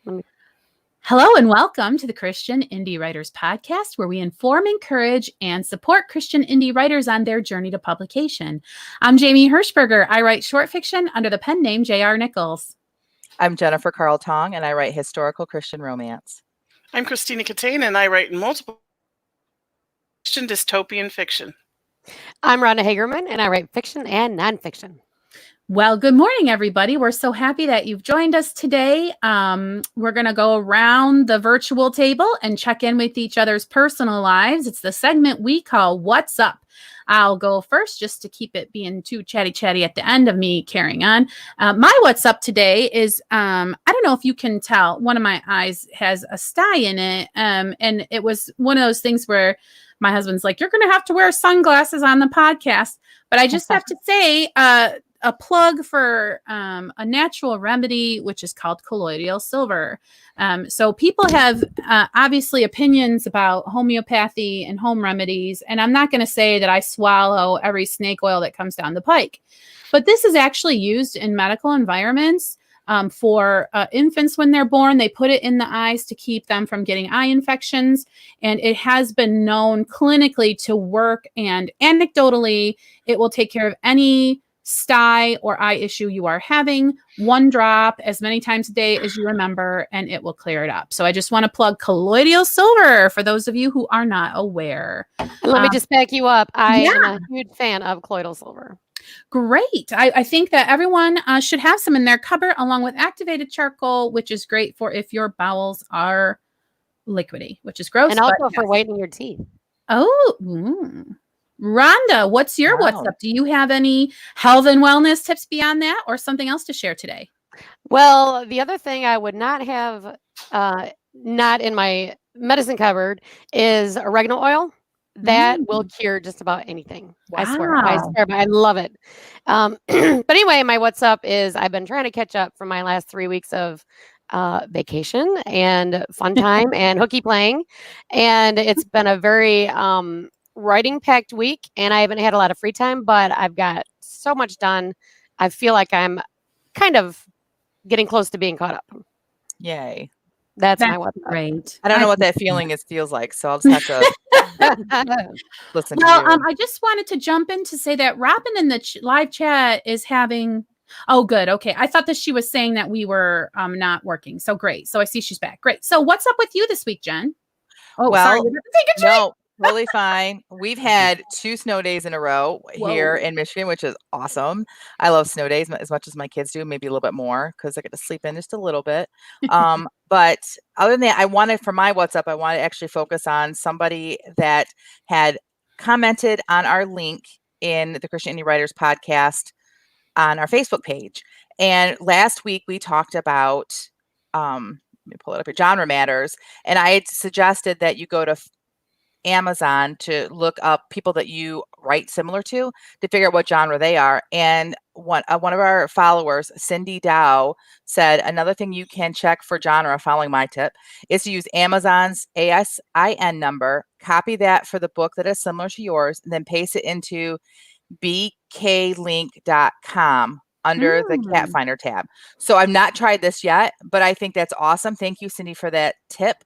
Hello and welcome to the Christian Indie Writers Podcast, where we inform, encourage, and support Christian indie writers on their journey to publication. I'm Jamie Hirschberger. I write short fiction under the pen name J.R. Nichols. I'm Jennifer Carl Tong, and I write historical Christian romance. I'm Christina Catane, and I write multiple Christian dystopian fiction. I'm Rhonda Hagerman, and I write fiction and nonfiction. Well, good morning, everybody. We're so happy that you've joined us today. We're going to go around the virtual table and check in with each other's personal lives. It's the segment we call What's Up? I'll go first just to keep it being too chatty at the end of me carrying on. My What's Up today is, I don't know if you can tell, one of my eyes has a sty in it. And it was one of those things where my husband's like, you're going to have to wear sunglasses on the podcast. But I just have to say, a plug for a natural remedy, which is called colloidal silver. So people have obviously opinions about homeopathy and home remedies. And I'm not going to say that I swallow every snake oil that comes down the pike. But this is actually used in medical environments for infants when they're born. They put it in the eyes to keep them from getting eye infections. And it has been known clinically to work. And anecdotally, it will take care of any sty or eye issue you are having. One drop as many times a day as you remember, and it will clear it up. So I just want to plug colloidal silver for those of you who are not aware. And let me just back you up. I am a huge fan of colloidal silver. Great. I think that everyone should have some in their cupboard along with activated charcoal, which is great for if your bowels are liquidy, which is gross. And also for whitening your teeth. Oh, Rhonda, what's your What's Up? Do you have any health and wellness tips beyond that or something else to share today? Well, the other thing I would not have not in my medicine cupboard is oregano oil. That will cure just about anything. Wow. I swear, I love it. But anyway, my What's Up is I've been trying to catch up from my last 3 weeks of vacation and fun time and hooky playing. And it's been a very writing packed week, and I haven't had a lot of free time, but I've got so much done. I feel like I'm kind of getting close to being caught up. Yay. That's my What's Up. Great. I don't know what that feeling feels like, so I'll just have to listen to you. I just wanted to jump in to say that Robin in the live chat is having... Oh, good. Okay. I thought that she was saying that we were not working. So great. So I see she's back. Great. So what's up with you this week, Jen? Oh, well, sorry. Take a drink. No. Totally fine. We've had 2 snow days in a row here in Michigan, which is awesome. I love snow days as much as my kids do, maybe a little bit more because I get to sleep in just a little bit. But other than that, for my What's Up, I want to actually focus on somebody that had commented on our link in the Christian Indie Writers podcast on our Facebook page. And last week we talked about, let me pull it up here, genre matters. And I had suggested that you go to Amazon to look up people that you write similar to figure out what genre they are. And one of our followers, Cindy Dow, said another thing you can check for genre, following my tip, is to use Amazon's ASIN number, copy that for the book that is similar to yours, and then paste it into bklink.com under the Cat Finder tab. So I've not tried this yet, but I think that's awesome. Thank you, Cindy, for that tip.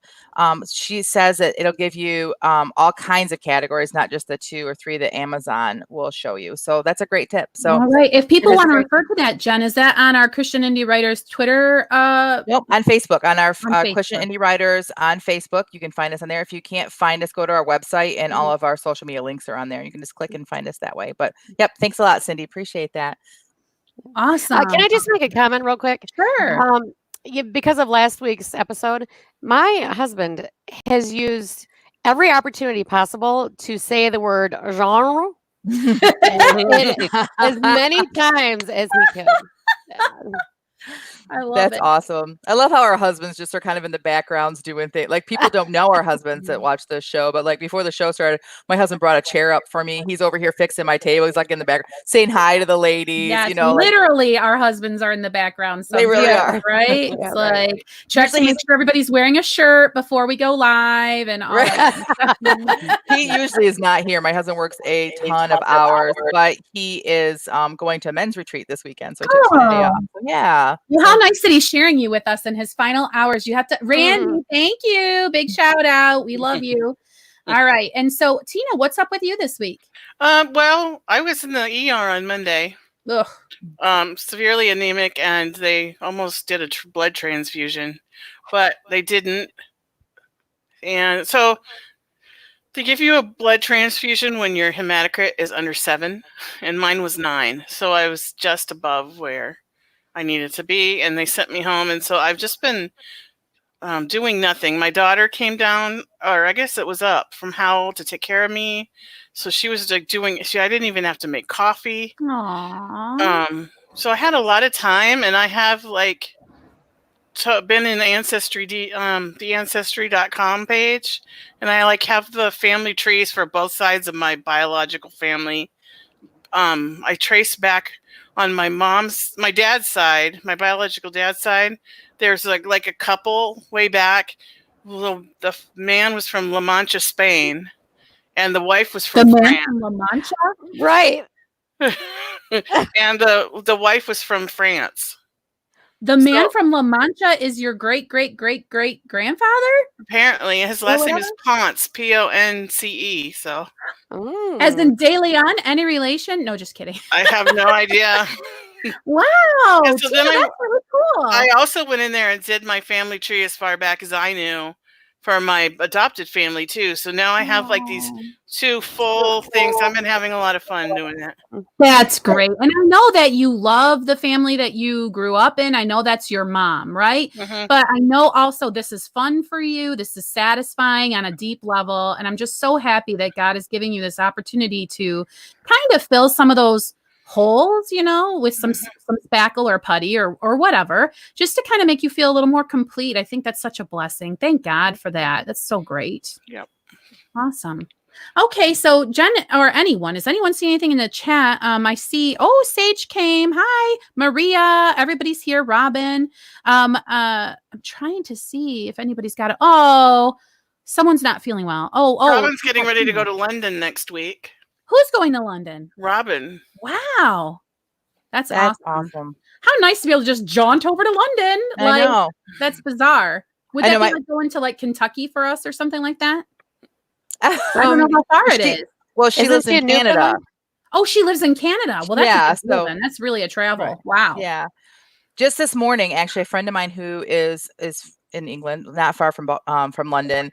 She says that it'll give you all kinds of categories, not just the 2 or 3 that Amazon will show you. So that's a great tip. So all right. If people want to refer to that, Jen, is that on our Christian Indie Writers Twitter? Nope, on Facebook, on our Christian Indie Writers on Facebook. You can find us on there. If you can't find us, go to our website and all of our social media links are on there. You can just click and find us that way. But yep, thanks a lot, Cindy. Appreciate that. Awesome. Can I just make a comment real quick? Sure. Because of last week's episode, my husband has used every opportunity possible to say the word genre as many times as he can. I love That's awesome. I love how our husbands just are kind of in the backgrounds doing things. Like, people don't know our husbands that watch this show, but like before the show started, my husband brought a chair up for me. He's over here fixing my table. He's like in the background saying hi to the ladies. Yes, you know, literally our husbands are in the background. They really are. Right? Yeah, It's like check to make sure everybody's wearing a shirt before we go live and all that. He usually is not here. My husband works a ton of hours, but he is going to a men's retreat this weekend. So he took Sunday off. So, yeah. Well, how nice that he's sharing you with us in his final hours. You have to, Randy, thank you. Big shout out. We love you. All right. And so, Tina, what's up with you this week? Well, I was in the ER on Monday. Ugh. Severely anemic, and they almost did a blood transfusion, but they didn't. And so they give you a blood transfusion when your hematocrit is under 7, and mine was 9. So I was just above where I needed to be, and they sent me home. And so I've just been doing nothing. My daughter came down, or I guess it was up from Howell to take care of me. So she was like I didn't even have to make coffee. Aww. So I had a lot of time, and I have like been in the the ancestry.com page, and I like have the family trees for both sides of my biological family. I trace back on my dad's side, my biological dad's side. There's like a couple way back. The man was from La Mancha, Spain, and the wife was from France. From La Mancha? Right. And the wife was from France. The man from La Mancha is your great grandfather? Apparently, his last name is Ponce, Ponce. So, as in De Leon, any relation? No, just kidding. I have no idea. Wow, and so Tina, then that's really cool. I also went in there and did my family tree as far back as I knew for my adopted family too. So now I have like these 2 full things. I've been having a lot of fun doing that. That's great. And I know that you love the family that you grew up in. I know that's your mom, right? But I know also this is fun for you. This is satisfying on a deep level. And I'm just so happy that God is giving you this opportunity to kind of fill some of those holes, with some spackle or putty or whatever, just to kind of make you feel a little more complete. I think that's such a blessing. Thank God for that. That's so great. Yep. Awesome. Okay, so Jen or anyone, does anyone see anything in the chat? I see, Sage came. Hi, Maria. Everybody's here. Robin. I'm trying to see if anybody's got it. Someone's not feeling well. Robin's getting ready to go to London next week. Who's going to London? Robin. Wow. That's awesome. How nice to be able to just jaunt over to London. I know. That's bizarre. Would that be like going to like Kentucky for us or something like that? I don't know how far it is. Well, she lives in Canada. Oh, she lives in Canada. Well, that's really a travel. Right. Wow. Yeah. Just this morning, actually, a friend of mine who is in England, not far from London,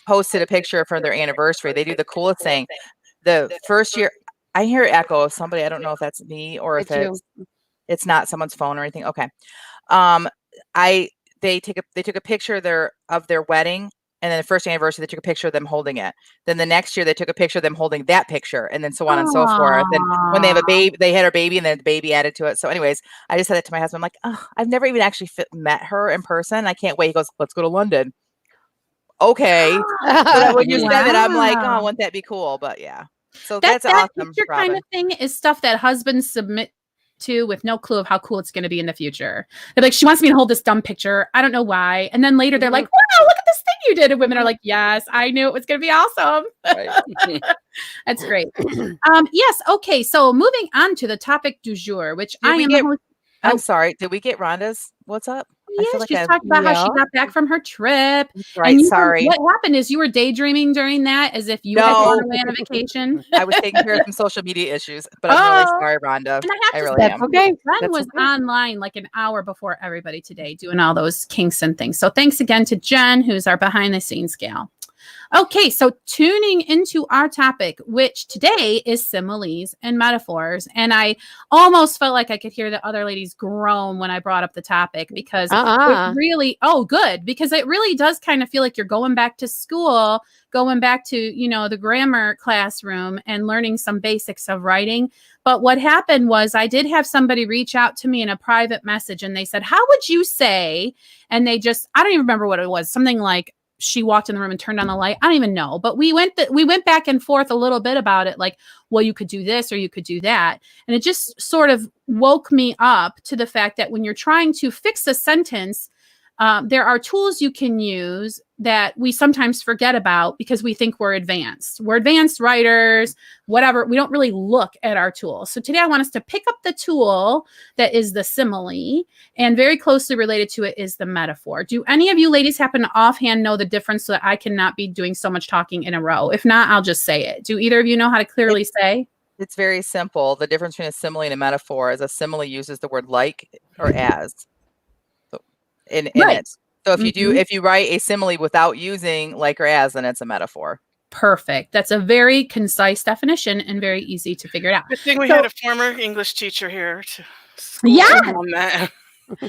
posted a picture for their anniversary. They do the coolest thing. The first year, I hear echo of somebody. I don't know if that's me or if it's not someone's phone or anything. Okay. They took a picture of their wedding, and then the first anniversary they took a picture of them holding it. Then the next year they took a picture of them holding that picture, and then so on and so forth. And when they have a baby, they had a baby, and then the baby added to it. So, anyways, I just said that to my husband. I'm like, I've never even actually met her in person. I can't wait. He goes, let's go to London. Okay. So when you said that, I'm like, wouldn't that be cool? But yeah. So that's awesome. Picture kind of thing is stuff that husbands submit to with no clue of how cool it's going to be in the future. They're like, she wants me to hold this dumb picture. I don't know why. And then later they're like, wow, look at this thing you did. And women are like, yes, I knew it was going to be awesome. Right. That's great. Yes. Okay. So moving on to the topic du jour, which I'm sorry. Did we get Rhonda's? What's up? Yeah, she's talking about how she got back from her trip. Right, and sorry. What happened is you were daydreaming during that as if you had gone away on a vacation. I was taking care of some social media issues, but I'm really sorry, Rhonda. And I really am. Okay. Jen was online like an hour before everybody today doing all those kinks and things. So thanks again to Jen, who's our behind the scenes gal. Okay, so tuning into our topic, which today is similes and metaphors. And I almost felt like I could hear the other ladies groan when I brought up the topic because it really, because it really does kind of feel like you're going back to school, going back to, the grammar classroom and learning some basics of writing. But what happened was I did have somebody reach out to me in a private message and they said, how would you say? And I don't even remember what it was, something like, she walked in the room and turned on the light. I don't even know, but we went back and forth a little bit about it. Like, well, you could do this or you could do that. And it just sort of woke me up to the fact that when you're trying to fix a sentence, there are tools you can use that we sometimes forget about because we think we're advanced. We're advanced writers, whatever. We don't really look at our tools. So today I want us to pick up the tool that is the simile, and very closely related to it is the metaphor. Do any of you ladies happen to offhand know the difference so that I cannot be doing so much talking in a row? If not, I'll just say it. Do either of you know how to clearly say? It's very simple. The difference between a simile and a metaphor is a simile uses the word like or as in Right. it. So if you write a simile without using like or as, then it's a metaphor. Perfect. That's a very concise definition and very easy to figure it out. Good thing we had a former English teacher here to school on that.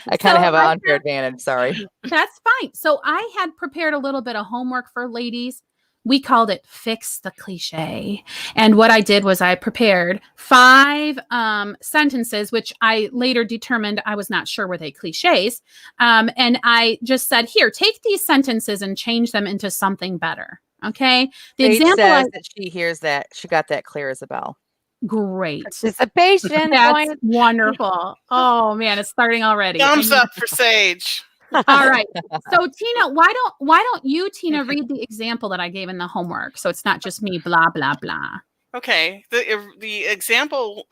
I kind of have an unfair advantage. Sorry. That's fine. So I had prepared a little bit of homework for ladies. We called it Fix the Cliche. And what I did was I prepared 5 sentences, which I later determined I was not sure were they cliches. And I just said, here, take these sentences and change them into something better. Okay. The Paige example says that she hears that she got that clear as a bell. Great. Participation. That's wonderful. Oh man, it's starting already. Thumbs up for Sage. All right. So Tina, why don't you, Tina, read the example that I gave in the homework? So it's not just me, blah, blah, blah. Okay. The example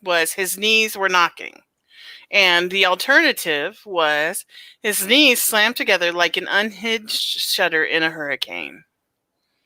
was his knees were knocking. And the alternative was his knees slammed together like an unhinged shutter in a hurricane.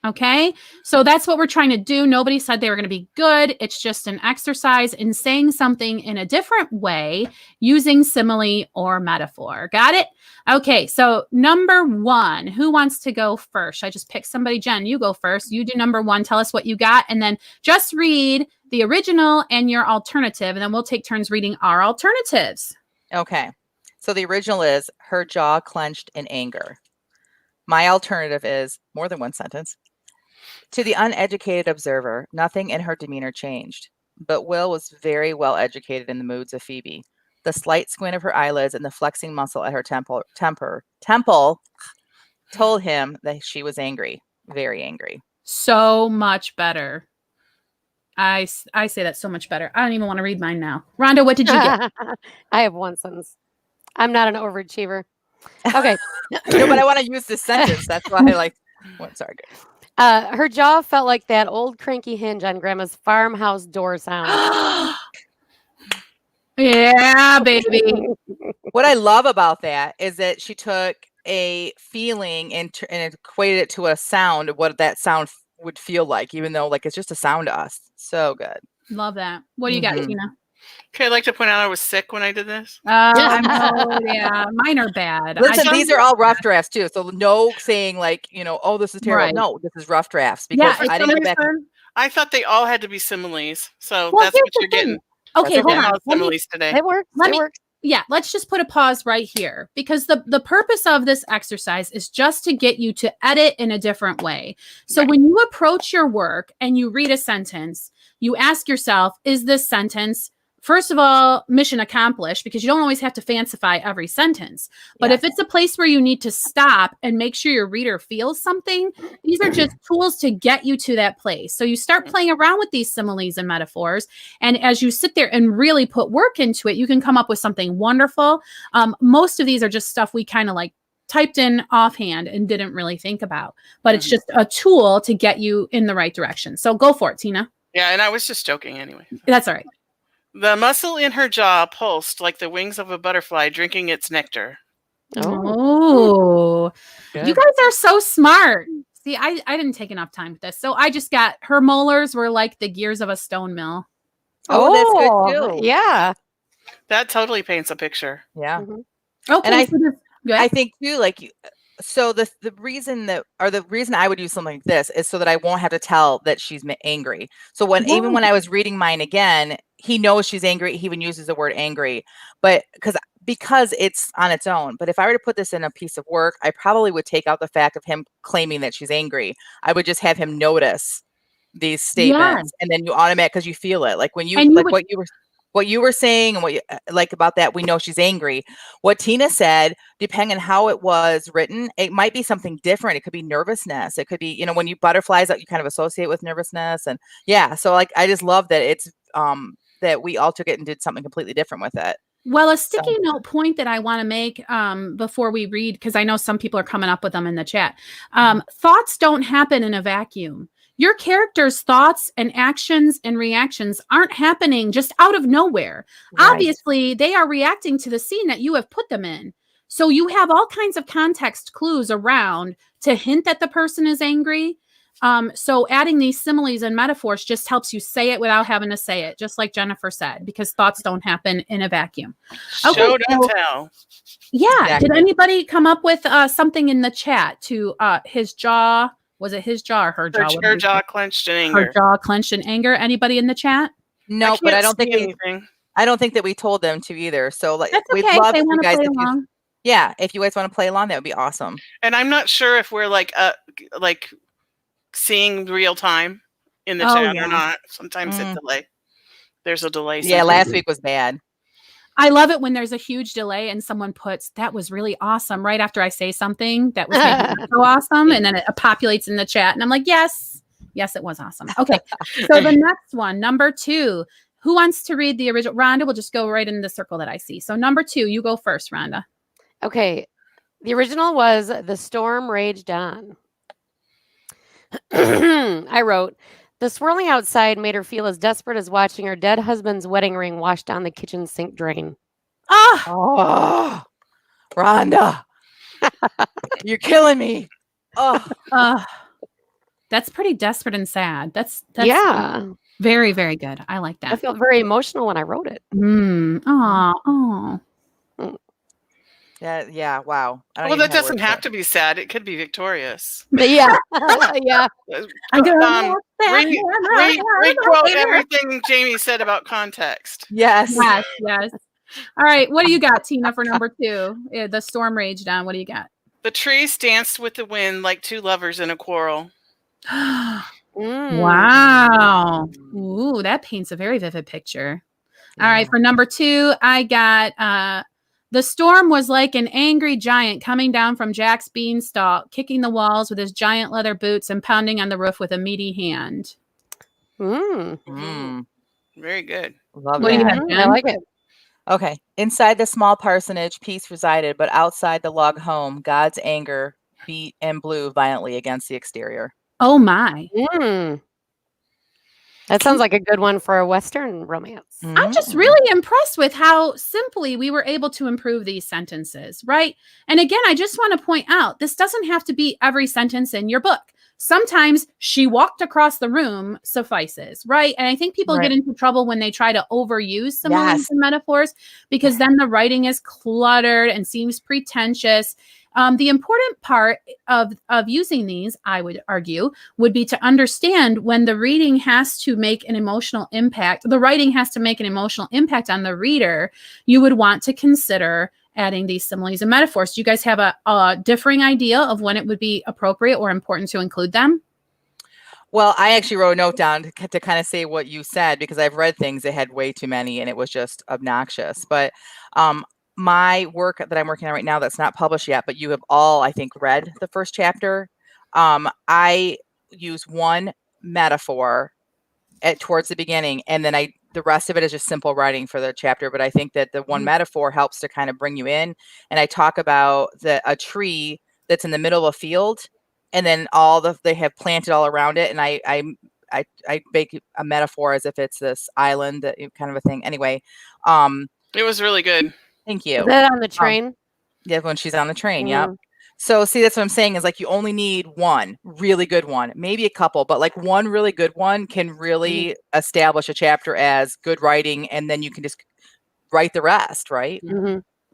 Okay. So that's what we're trying to do. Nobody said they were going to be good. It's just an exercise in saying something in a different way using simile or metaphor. Got it? Okay. So number 1, who wants to go first? I just picked somebody. Jen, you go first. You do number 1. Tell us what you got. And then just read the original and your alternative. And then we'll take turns reading our alternatives. Okay. So the original is her jaw clenched in anger. My alternative is more than one sentence. To the uneducated observer, nothing in her demeanor changed, but Will was very well educated in the moods of Phoebe. The slight squint of her eyelids and the flexing muscle at her temple told him that she was angry, very angry. So much better. I say that so much better. I don't even want to read mine now. Rhonda, what did you get? I have one sentence. I'm not an overachiever. Okay. No, but I want to use this sentence. That's why I like. Sorry. Her jaw felt like that old cranky hinge on Grandma's farmhouse door sound. Yeah, baby. What I love about that is that she took a feeling and equated it to a sound, what that sound would feel like, even though like it's just a sound to us. So good. Love that. What do you got, Tina? Okay, I'd like to point out I was sick when I did this. Yeah, mine are bad. Listen, these are all rough drafts too. So no saying like, oh, this is terrible. Right. No, this is rough drafts because I didn't go back. I thought they all had to be similes. So that's what you're getting. Okay, hold on. Similes today. It works. Yeah, let's just put a pause right here because the purpose of this exercise is just to get you to edit in a different way. So when you approach your work and you read a sentence, you ask yourself, is this sentence, first of all, mission accomplished, because you don't always have to fancify every sentence. But if it's a place where you need to stop and make sure your reader feels something, these are just tools to get you to that place. So you start playing around with these similes and metaphors. And as you sit there and really put work into it, you can come up with something wonderful. Most of these are just stuff we kind of like typed in offhand and didn't really think about. But it's just a tool to get you in the right direction. So go for it, Tina. Yeah, and I was just joking anyway. That's all right. The muscle in her jaw pulsed like the wings of a butterfly drinking its nectar. Oh, you guys are so smart. See, I didn't take enough time with this. So I just got her molars were like the gears of a stone mill. Oh, that's good too. Yeah. That totally paints a picture. Yeah. Okay. And I think too, like, so the reason I would use something like this is so that I won't have to tell that she's angry. So even when I was reading mine again, he knows she's angry. He even uses the word angry, but because it's on its own. But if I were to put this in a piece of work, I probably would take out the fact of him claiming that she's angry. I would just have him notice these statements, and then you automatically, because you feel it, like when what you were saying and what you like about that, we know she's angry. What Tina said, depending on how it was written, it might be something different. It could be nervousness. It could be, when you butterflies that you kind of associate with nervousness. And so like, I just love that it's, that we all took it and did something completely different with it. Well, a sticky note point that I want to make before we read, because I know some people are coming up with them in the chat. Thoughts don't happen in a vacuum. Your character's thoughts and actions and reactions aren't happening just out of nowhere. Right. Obviously, they are reacting to the scene that you have put them in. So you have all kinds of context clues around to hint that the person is angry. So adding these similes and metaphors just helps you say it without having to say it, just like Jennifer said, because thoughts don't happen in a vacuum. Okay, Show don't tell. Yeah. Exactly. Did anybody come up with something in the chat to his jaw? Was it his jaw or her jaw? Her jaw clenched in anger. Her jaw clenched in anger. Anybody in the chat? No, but I don't think anything. I don't think that we told them to either. So like, That's we'd okay. love If they you want to guys play if you, along. yeah, if you guys want to play along, that would be awesome. And I'm not sure if we're like seeing real time in the chat or not. Sometimes it delay. There's a delay. Yeah, last week was bad. I love it when there's a huge delay and someone puts, that was really awesome, right after I say something that was so awesome. And then it populates in the chat. And I'm like, yes, it was awesome. Okay. So the next one, number 2, who wants to read the original? Rhonda, we'll just go right in the circle that I see. So number 2, you go first, Rhonda. Okay. The original was The Storm Raged On. I wrote, the swirling outside made her feel as desperate as watching her dead husband's wedding ring wash down the kitchen sink drain. Oh, Rhonda, you're killing me. That's pretty desperate and sad. That's yeah, very, very good. I like that. I felt very emotional when I wrote it. Yeah. Wow. Well, that doesn't have to be sad. It could be victorious. But yeah, yeah. Re-quote everything Jamie said about context. Yes. All right. What do you got, Tina, for number 2? The storm raged on. What do you got? The trees danced with the wind like two lovers in a quarrel. Wow. Ooh, that paints a very vivid picture. Yeah. All right. For number 2, I got the storm was like an angry giant coming down from Jack's beanstalk, kicking the walls with his giant leather boots and pounding on the roof with a meaty hand. Very good. Love what that. Do you have, Jen? I like it. Okay. Inside the small parsonage, peace resided, but outside the log home, God's anger beat and blew violently against the exterior. Oh, my. That sounds like a good one for a Western romance. I'm just really impressed with how simply we were able to improve these sentences, right? And again, I just want to point out, this doesn't have to be every sentence in your book. Sometimes she walked across the room suffices, right? And I think people get into trouble when they try to overuse similes and metaphors, because then the writing is cluttered and seems pretentious. The important part of using these, I would argue, would be to understand when the reading has to make an emotional impact, the writing has to make an emotional impact on the reader, you would want to consider adding these similes and metaphors. Do you guys have a differing idea of when it would be appropriate or important to include them? Well, I actually wrote a note down to kind of say what you said, because I've read things that had way too many and it was just obnoxious. But my work that I'm working on right now that's not published yet, but you have all, I think, read the first chapter. I use one metaphor towards the beginning, and then the rest of it is just simple writing for the chapter. But I think that the one metaphor helps to kind of bring you in. And I talk about a tree that's in the middle of a field, and then they have planted all around it. And I make a metaphor as if it's this island, kind of a thing. Anyway, it was really good. Thank you. Is that on the train? Yeah, when she's on the train. Yeah. So see, that's what I'm saying is like, you only need one really good one, maybe a couple, but like one really good one can really establish a chapter as good writing. And then you can just write the rest. Right.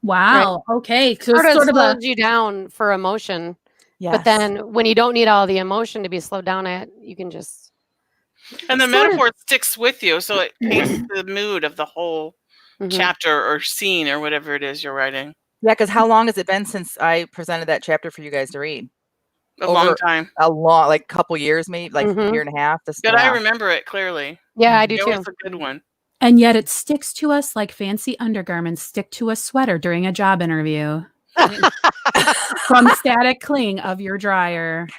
Wow. Right. Okay. So it sort of slows you down for emotion. Yes. But then when you don't need all the emotion to be slowed down at, you can just. And the metaphor sticks with you. So it paints the mood of the whole chapter or scene or whatever it is you're writing. Yeah, because how long has it been since I presented that chapter for you guys to read? Long time. Like couple years, maybe like a year and a half. But I remember it clearly. Yeah, I do too. It was a good one. And yet it sticks to us like fancy undergarments stick to a sweater during a job interview. From static cling of your dryer.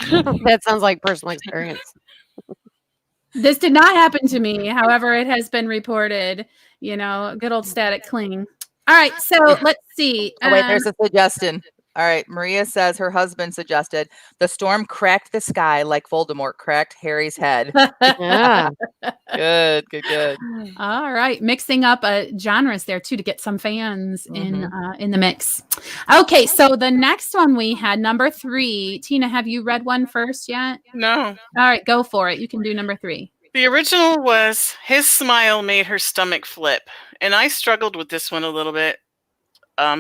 That sounds like personal experience. This did not happen to me. However, it has been reported, good old static cling. All right. So let's see. Oh, wait, there's a suggestion. All right. Maria says her husband suggested the storm cracked the sky like Voldemort cracked Harry's head. Yeah. Good. All right. Mixing up genres there too to get some fans in the mix. Okay. So the next one we had, number 3. Tina, have you read one first yet? No. All right. Go for it. You can do number 3. The original was his smile made her stomach flip. And I struggled with this one a little bit.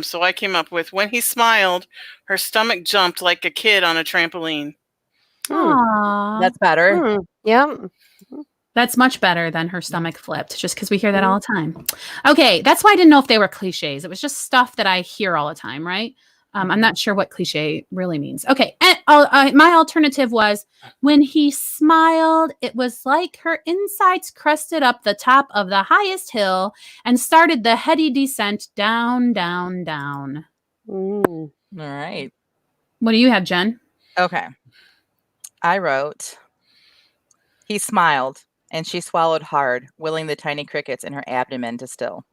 So I came up with when he smiled, her stomach jumped like a kid on a trampoline. Aww. That's better. Yeah. That's much better than her stomach flipped, just because we hear that all the time. Okay, that's why I didn't know if they were cliches. It was just stuff that I hear all the time, right? I'm not sure what cliche really means. Okay, and my alternative was when he smiled, it was like her insides crested up the top of the highest hill and started the heady descent down, down, down. All right. What do you have, Jen? Okay. I wrote, he smiled and she swallowed hard, willing the tiny crickets in her abdomen to still.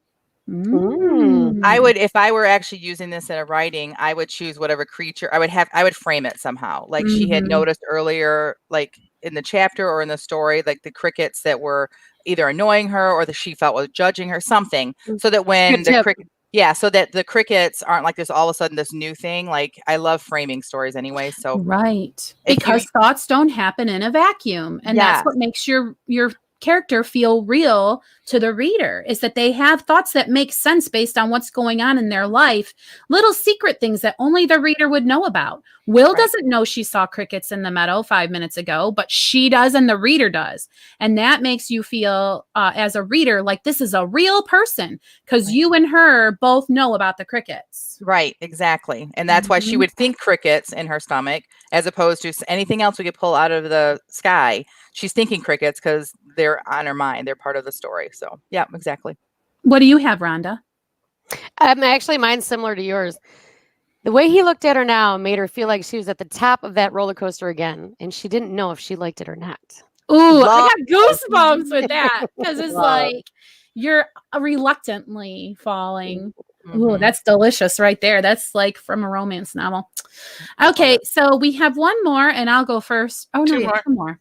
I would, if I were actually using this in a writing, I would choose whatever creature I would frame it somehow. Like she had noticed earlier, like in the chapter or in the story, like the crickets that were either annoying her or that she felt was judging her, something, so that when so that the crickets aren't like this all of a sudden this new thing. Like I love framing stories anyway. So right, because thoughts don't happen in a vacuum, and that's what makes your character feel real to the reader, is that they have thoughts that make sense based on what's going on in their life, little secret things that only the reader would know about. Will doesn't know she saw crickets in the meadow 5 minutes ago, but she does and the reader does. And that makes you feel as a reader like this is a real person, because you and her both know about the crickets. Right, exactly. And that's why she would think crickets in her stomach as opposed to anything else we could pull out of the sky. She's thinking crickets because they're on her mind. They're part of the story. So, yeah, exactly. What do you have, Rhonda? Actually, mine's similar to yours. The way he looked at her now made her feel like she was at the top of that roller coaster again, and she didn't know if she liked it or not. Ooh, I got goosebumps with that, because it's like you're reluctantly falling. Ooh, that's delicious right there. That's like from a romance novel. Okay, so we have one more, and I'll go first. Oh, no, two more.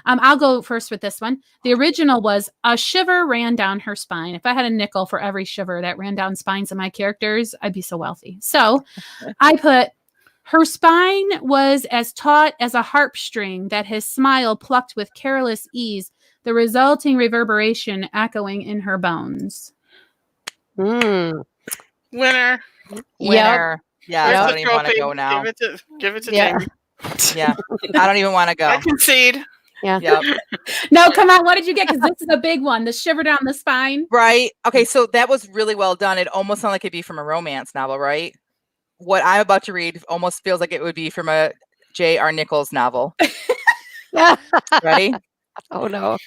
I'll go first with this one. The original was a shiver ran down her spine. If I had a nickel for every shiver that ran down spines of my characters, I'd be so wealthy. So I put, her spine was as taut as a harp string that his smile plucked with careless ease, the resulting reverberation echoing in her bones. Winner. Yeah, I don't even want to go now. Give it to Jamie. Yeah, I don't even want to go. I concede. Yeah. Yep. No, come on. What did you get? Because this is a big one. The shiver down the spine. Right. Okay. So that was really well done. It almost sounded like it'd be from a romance novel, right? What I'm about to read almost feels like it would be from a J.R. Nichols novel. Ready? Oh, no.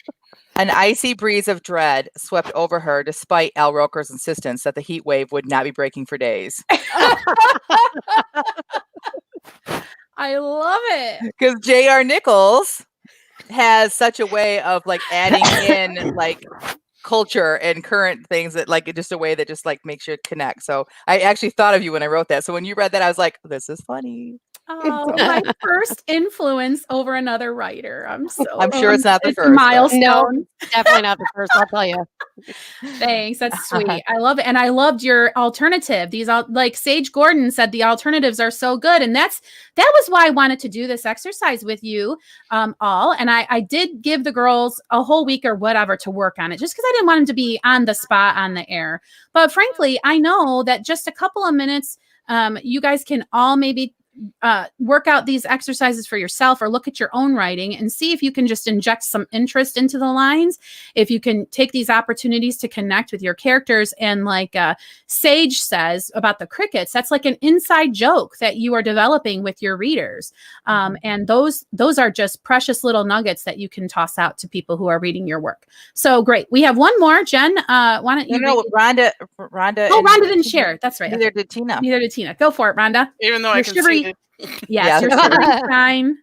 An icy breeze of dread swept over her despite Al Roker's insistence that the heat wave would not be breaking for days. I love it. Because J.R. Nichols has such a way of like adding in like culture and current things that like just a way that just like makes you connect. So I actually thought of you when I wrote that. So when you read that, I was like, this is funny. Oh, my first influence over another writer. I'm sure it's not the first. Milestone. No, definitely not the first, I'll tell you. Thanks. That's sweet. I love it. And I loved your alternative. These like Sage Gordon said, the alternatives are so good. And that was why I wanted to do this exercise with you all. And I did give the girls a whole week or whatever to work on it, just because I didn't want them to be on the spot on the air. But frankly, I know that just a couple of minutes, you guys can all maybe work out these exercises for yourself, or look at your own writing and see if you can just inject some interest into the lines. If you can take these opportunities to connect with your characters, and like Sage says about the crickets, that's like an inside joke that you are developing with your readers. And those are just precious little nuggets that you can toss out to people who are reading your work. So great. We have one more. Jen, why don't you? No, Rhonda. Oh, Rhonda didn't share. That's right. Neither did Tina. Neither did Tina. Go for it, Rhonda. Even though I conceded. Yes, you're fine.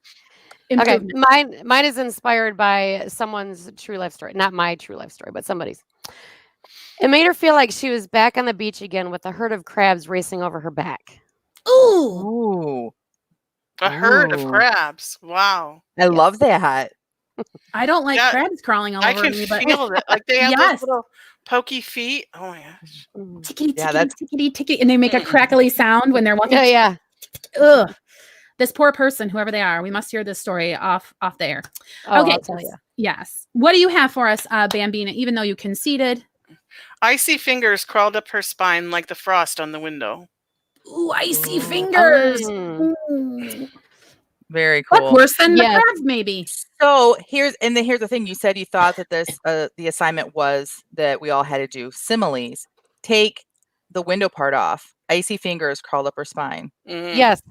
Okay, Improvement. mine is inspired by someone's true life story. Not my true life story, but somebody's. It made her feel like she was back on the beach again with a herd of crabs racing over her back. Ooh, Ooh. A herd of Ooh. crabs. Wow. I love that. I don't like Yeah, crabs crawling all I over can me, but feel it. Like they have yes. those little pokey feet. Oh my gosh. Mhm. Tickety, Yeah, tickety, that's- tickety, tickety, and they make a crackly sound when they're walking. Yeah. Ugh. This poor person, whoever they are, we must hear this story off the air. Oh, Okay. I'll tell you. Yes. What do you have for us, Bambina? Even though you conceded. Icy fingers crawled up her spine like the frost on the window. Ooh, icy Ooh. fingers. Mm. Ooh. Very cool. What's worse than the Yes. crabs, maybe? So here's the thing. You said you thought that this the assignment was that we all had to do similes. Take the window part off. Icy fingers crawled up her spine. Mhm. Yes.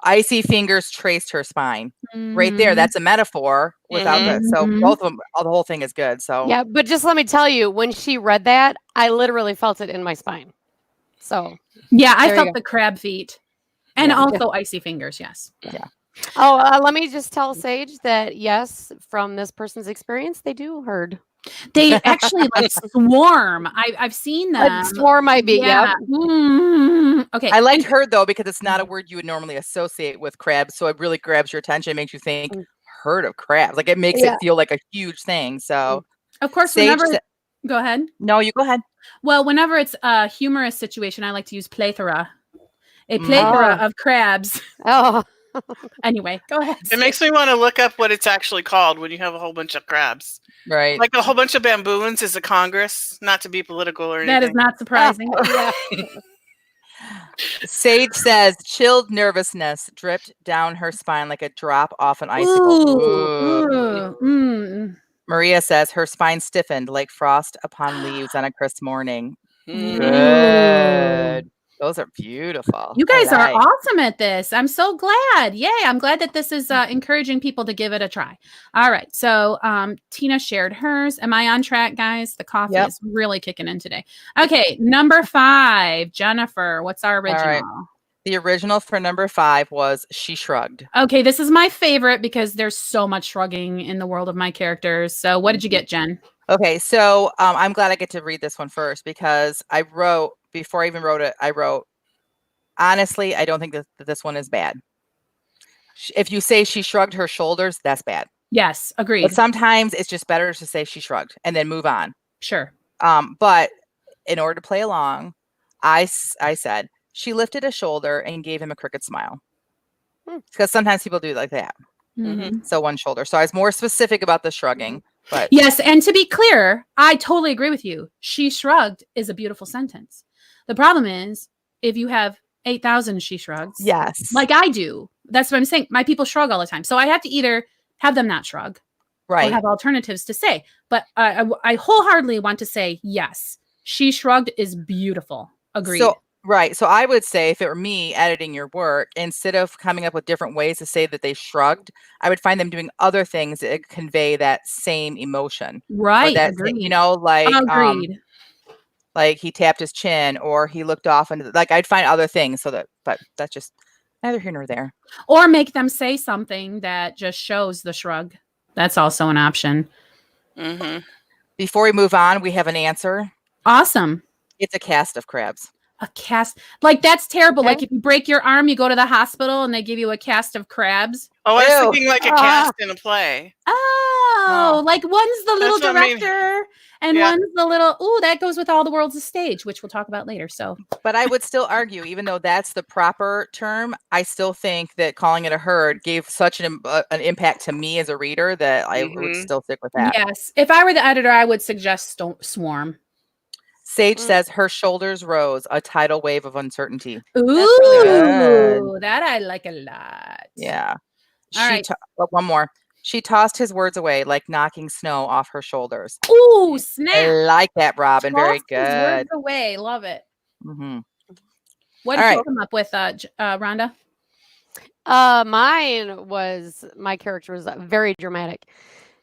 Icy fingers traced her spine. Right there. Mhm. That's a metaphor without the so Mhm. both of them. The whole thing is good. So Yeah, but just let me tell you, when she read that, I literally felt it in my spine. So, Yeah, I There you felt go. the crab feet. And Yeah. also icy fingers, yes. let me just tell Sage that yes, from this person's experience, they do herd. They actually like swarm. I've seen them. Swarm might be. Yeah. Yep. Mm. Okay. I like herd though because it's not a word you would normally associate with crabs. So it really grabs your attention, makes you think Mm. herd of crabs. Like it makes Yeah. it feel like a huge thing. So Of course, Sage whenever sa- go ahead. no, you go ahead. Well, whenever it's a humorous situation, I like to use plethora. A Mm. plethora Oh. of crabs. Oh, Anyway, go ahead. It makes me want to look up what it's actually called when you have a whole bunch of crabs. Right. Like a whole bunch of bamboons is a congress, not to be political or anything. That is not surprising. yeah. Sage says chilled nervousness dripped down her spine like a drop off an icicle. Ooh. Mm. Maria says her spine stiffened like frost upon leaves on a crisp morning. Mm. Good. Those are beautiful. You I guys are like. awesome at this. I'm so glad. Yay. I'm glad that this is encouraging people to give it a try. All right. So Tina shared hers. Am I on track, guys? The coffee Yep. is really kicking in today. Okay. Number 5, Jennifer. What's our original? right. The original for number 5 was She Shrugged. Okay. This is my favorite because there's so much shrugging in the world of my characters. So what did you get, Jen? Okay, so I'm glad I get to read this one first because I wrote, before I even wrote it, I wrote, honestly, I don't think that this one is bad. If you say she shrugged her shoulders, that's bad. Yes. Agreed. But sometimes it's just better to say she shrugged and then move on. Sure. But in order to play along, I said, she lifted a shoulder and gave him a crooked smile. Because sometimes people do like that. Mhm. So one shoulder. So I was more specific about the shrugging. But yes, and to be clear, I totally agree with you. She shrugged is a beautiful sentence. The problem is if you have 8,000 she shrugs, yes, like I do, that's what I'm saying. My people shrug all the time. So I have to either have them not shrug or right. have alternatives to say. But I wholeheartedly want to say, yes, she shrugged is beautiful. Agreed. So right. So I would say if it were me editing your work, instead of coming up with different ways to say that they shrugged, I would find them doing other things that convey that same emotion. Right. That, Agreed. like he tapped his chin or he looked off and like I'd find other things but that's just neither here nor there. Or make them say something that just shows the shrug. That's also an option. Mm-hmm. Before we move on, we have an answer. Awesome. It's a cast of crabs. A cast, like that's terrible. Okay. Like if you break your arm, you go to the hospital and they give you a cast of crabs. Oh, I was Ew. thinking like a cast in a play. Oh, like one's the little That's what I mean. director and Yeah. one's the little, that goes with All the World's a Stage, which we'll talk about later. So, But I would still argue, even though that's the proper term, I still think that calling it a herd gave such an impact to me as a reader that I would still stick with that. yes, if I were the editor, I would suggest swarm. Sage says her shoulders rose, a tidal wave of uncertainty. Ooh, good. that I like a lot. Yeah. All right. One more. She tossed his words away like knocking snow off her shoulders. Ooh, snap. I like that, Robin. Very Tossed his words good. away. Love it. Mm-hmm. What did you come up with, Rhonda? My character was very dramatic.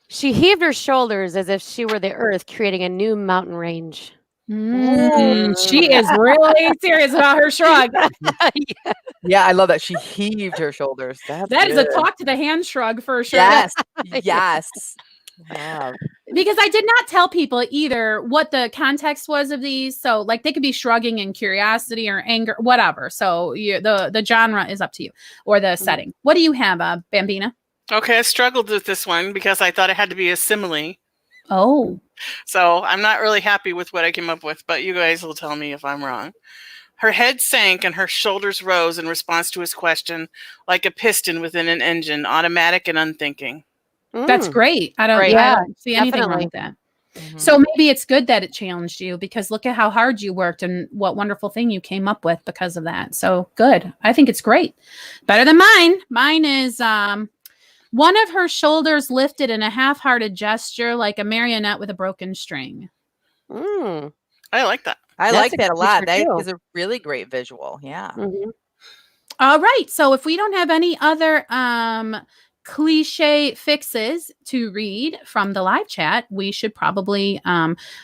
She heaved her shoulders as if she were the earth creating a new mountain range. She is really serious about her shrug. Yeah, I love that. She heaved her shoulders. That's That is a good. talk to the hand shrug for sure. Yes. Yes. Love. Because I did not tell people either what the context was of these. So like they could be shrugging in curiosity or anger, whatever. So the genre is up to you, or the setting. What do you have, Bambina? Okay, I struggled with this one because I thought it had to be a simile. Oh. So I'm not really happy with what I came up with, but you guys will tell me if I'm wrong. Her head sank and her shoulders rose in response to his question, like a piston within an engine, automatic and unthinking. That's great. I don't see anything wrong with that. So maybe it's good that it challenged you, because look at how hard you worked and what wonderful thing you came up with because of that. So good. I think it's great. Better than mine. Mine is one of her shoulders lifted in a half-hearted gesture like a marionette with a broken string. I like that. I like that a lot. That is a really great visual. Yeah. All right. So if we don't have any other cliche fixes to read from the live chat, we should probably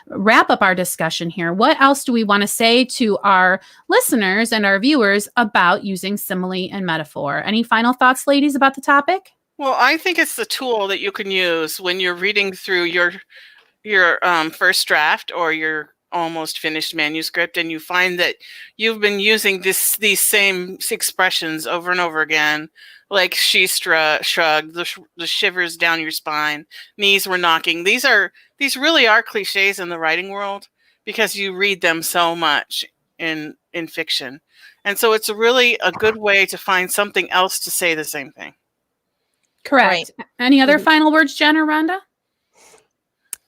wrap up our discussion here. What else do we want to say to our listeners and our viewers about using simile and metaphor? Any final thoughts, ladies, about the topic? Well, I think it's the tool that you can use when you're reading through your first draft or your almost finished manuscript, and you find that you've been using these same expressions over and over again, like she shrugged, the shivers down your spine, knees were knocking. These really are cliches in the writing world because you read them so much in fiction, and so it's really a good way to find something else to say the same thing. Correct. Right. Any other final words, Jen or Rhonda?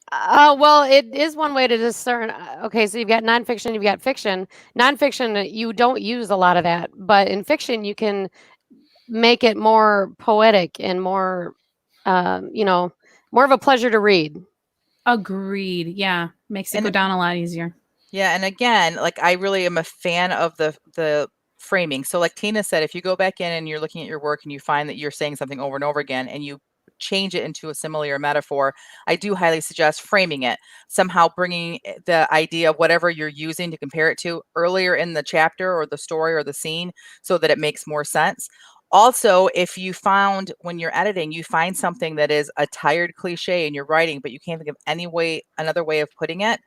Well, it is one way to discern. Okay, so you've got nonfiction, you've got fiction. Nonfiction, you don't use a lot of that, but in fiction, you can make it more poetic and more, more of a pleasure to read. Agreed. Yeah, makes it go down a lot easier. Yeah, and again, like I really am a fan of the framing. So like Tina said, if you go back in and you're looking at your work and you find that you're saying something over and over again and you change it into a simile or metaphor, I do highly suggest framing it, somehow bringing the idea of whatever you're using to compare it to earlier in the chapter or the story or the scene so that it makes more sense. Also, if you found when you're editing, you find something that is a tired cliche in your writing, but you can't think of another way of putting it,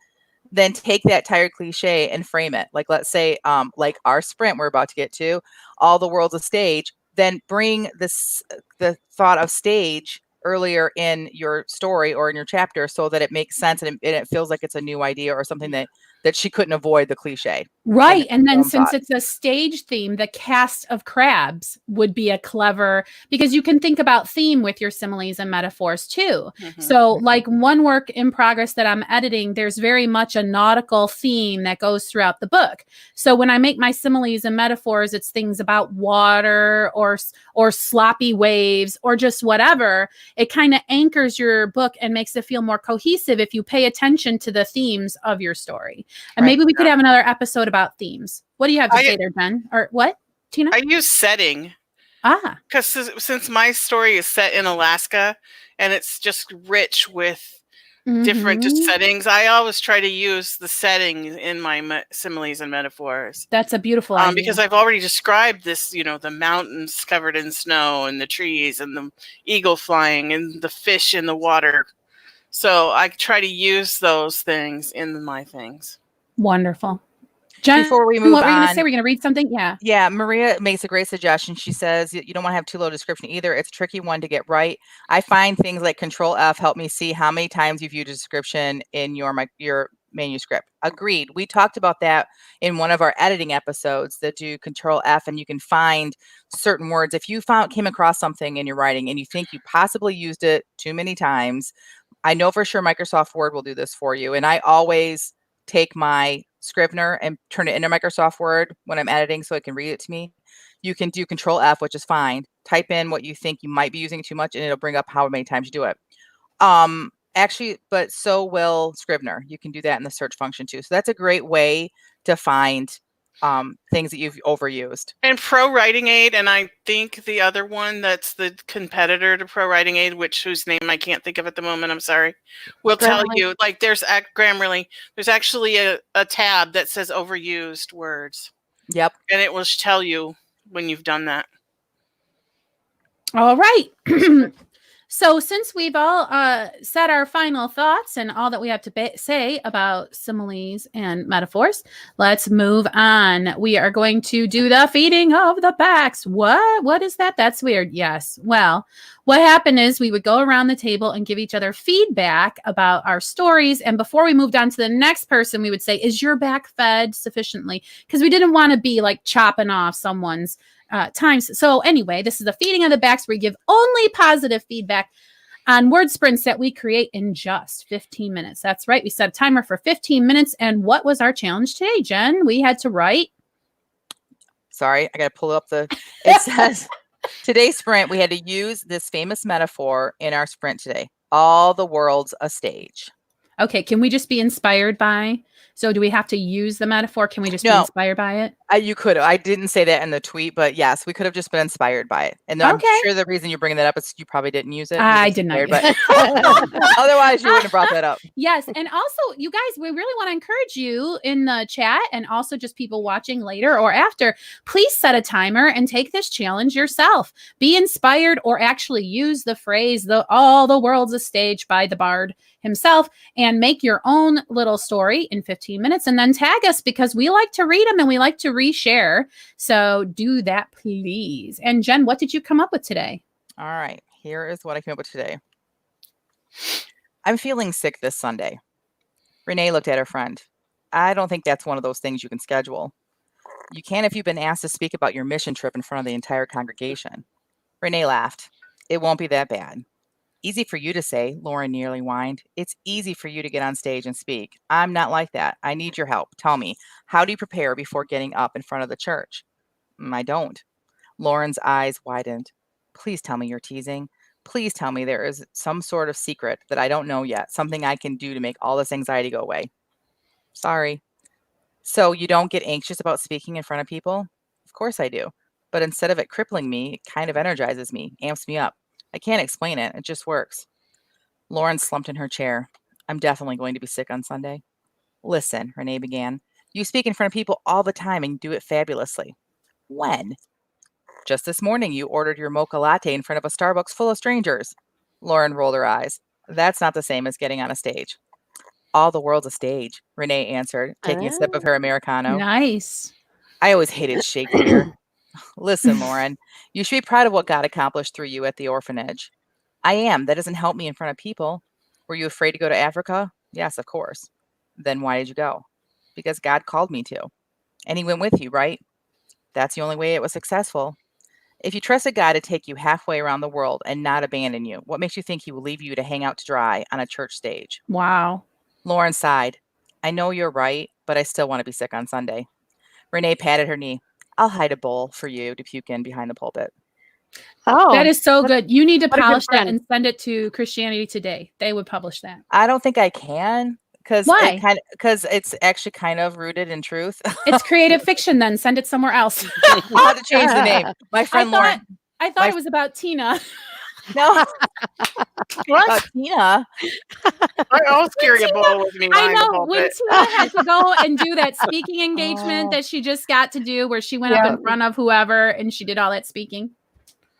then take that tired cliche and frame it. Like, let's say, like our sprint we're about to get to, all the world's a stage, then bring the thought of stage earlier in your story or in your chapter so that it makes sense and it feels like it's a new idea or something that she couldn't avoid the cliche. Right. And then since it's a stage theme, the cast of crabs would be a clever, because you can think about theme with your similes and metaphors too. So like one work in progress that I'm editing, there's very much a nautical theme that goes throughout the book. So when I make my similes and metaphors, it's things about water or sloppy waves or just whatever. It kind of anchors your book and makes it feel more cohesive if you pay attention to the themes of your story. And maybe we could have another episode about themes. What do you have to say there, Jen? Or what, Tina? I use setting. Because since my story is set in Alaska and it's just rich with different settings, I always try to use the setting in my similes and metaphors. That's a beautiful idea. Because I've already described this, the mountains covered in snow and the trees and the eagle flying and the fish in the water. So I try to use those things in my things. Wonderful. Jen, before we move what were you on, going to say? We're going to read something? Yeah. Yeah, Maria makes a great suggestion. She says you don't want to have too low description either. It's a tricky one to get right. I find things like Control F help me see how many times you've used a description in your manuscript. Agreed. We talked about that in one of our editing episodes that do Control F, and you can find certain words. If you came across something in your writing and you think you possibly used it too many times, I know for sure Microsoft Word will do this for you. And I always take my Scrivener and turn it into Microsoft Word when I'm editing so it can read it to me. You can do Control F, which is fine. Type in what you think you might be using too much and it'll bring up how many times you do it. Actually, but so will Scrivener. You can do that in the search function too. So that's a great way to find things that you've overused. And Pro Writing Aid, and I think the other one that's the competitor to Pro Writing Aid, whose name I can't think of at the moment, I'm sorry, will tell you, like, there's Grammarly, there's actually a tab that says overused words. Yep. And it will tell you when you've done that. All right. So since we've all said our final thoughts and all that we have to say about similes and metaphors, let's move on. We are going to do the feeding of the facts. What is that? That's weird. Yes. Well, what happened is we would go around the table and give each other feedback about our stories. And before we moved on to the next person, we would say, is your back fed sufficiently? Because we didn't want to be like chopping off someone's times. So anyway, this is the feeding of the backs where we give only positive feedback on word sprints that we create in just 15 minutes. That's right. We set a timer for 15 minutes. And what was our challenge today, Jen? We had to write. Sorry, I got to pull up it says today's sprint, we had to use this famous metaphor in our sprint today. All the world's a stage. Okay. Can we just be inspired by? So do we have to use the metaphor? Can we just be inspired by it? You could. I didn't say that in the tweet, but yes, we could have just been inspired by it. And I'm sure the reason you're bringing that up is you probably didn't use it. I did not. But otherwise, you wouldn't have brought that up. Yes. And also, you guys, we really want to encourage you in the chat and also just people watching later or after, please set a timer and take this challenge yourself. Be inspired or actually use the phrase, all the world's a stage by the bard himself, and make your own little story in 15 minutes and then tag us because we like to read them and we like to reshare. So do that, please. And Jen, what did you come up with today? All right. Here is what I came up with today. I'm feeling sick this Sunday. Renee looked at her friend. I don't think that's one of those things you can schedule. You can if you've been asked to speak about your mission trip in front of the entire congregation. Renee laughed. It won't be that bad. Easy for you to say, Lauren nearly whined. It's easy for you to get on stage and speak. I'm not like that. I need your help. Tell me, how do you prepare before getting up in front of the church? I don't. Lauren's eyes widened. Please tell me you're teasing. Please tell me there is some sort of secret that I don't know yet, something I can do to make all this anxiety go away. Sorry. So you don't get anxious about speaking in front of people? Of course I do. But instead of it crippling me, it kind of energizes me, amps me up. I can't explain it. It just works. Lauren slumped in her chair. I'm definitely going to be sick on Sunday. Listen, Renee began. You speak in front of people all the time and do it fabulously. When? Just this morning, you ordered your mocha latte in front of a Starbucks full of strangers. Lauren rolled her eyes. That's not the same as getting on a stage. All the world's a stage, Renee answered, taking a sip of her Americano. Nice. I always hated Shakespeare. Listen, Lauren, you should be proud of what God accomplished through you at the orphanage. I am. That doesn't help me in front of people. Were you afraid to go to Africa? Yes, of course. Then why did you go? Because God called me to. And he went with you, right? That's the only way it was successful. If you trusted God to take you halfway around the world and not abandon you, what makes you think he will leave you to hang out to dry on a church stage? Wow. Lauren sighed. I know you're right, but I still want to be sick on Sunday. Renee patted her knee. I'll hide a bowl for you to puke in behind the pulpit. Oh, that is so good. You need to polish that and send it to Christianity Today. They would publish that. I don't think I can. Why? Because it's actually kind of rooted in truth. It's creative fiction then. Send it somewhere else. I'll have to change the name. My friend Lauren. I thought it was about Tina. No. What? About Tina. I always carry a bowl with me. I know. When Tina had to go and do that speaking engagement that she just got to do where she went up in front of whoever and she did all that speaking.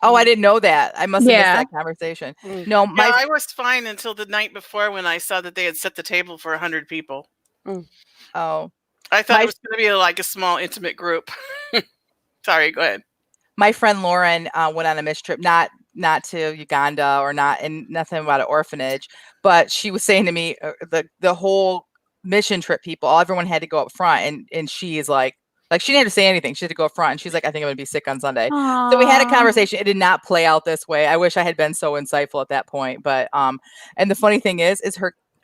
Oh, I didn't know that. I must have missed that conversation. No, I was fine until the night before when I saw that they had set the table for 100 people. Oh. I thought it was going to be like a small, intimate group. Sorry, go ahead. My friend Lauren went on a mission trip, not to Uganda or nothing about an orphanage, but she was saying to me the whole mission trip people, everyone had to go up front, and she is like she didn't have to say anything. She had to go up front, and she's like, I think I'm gonna be sick on Sunday. Aww. So we had a conversation. It did not play out this way. I wish I had been so insightful at that point, but and the funny thing is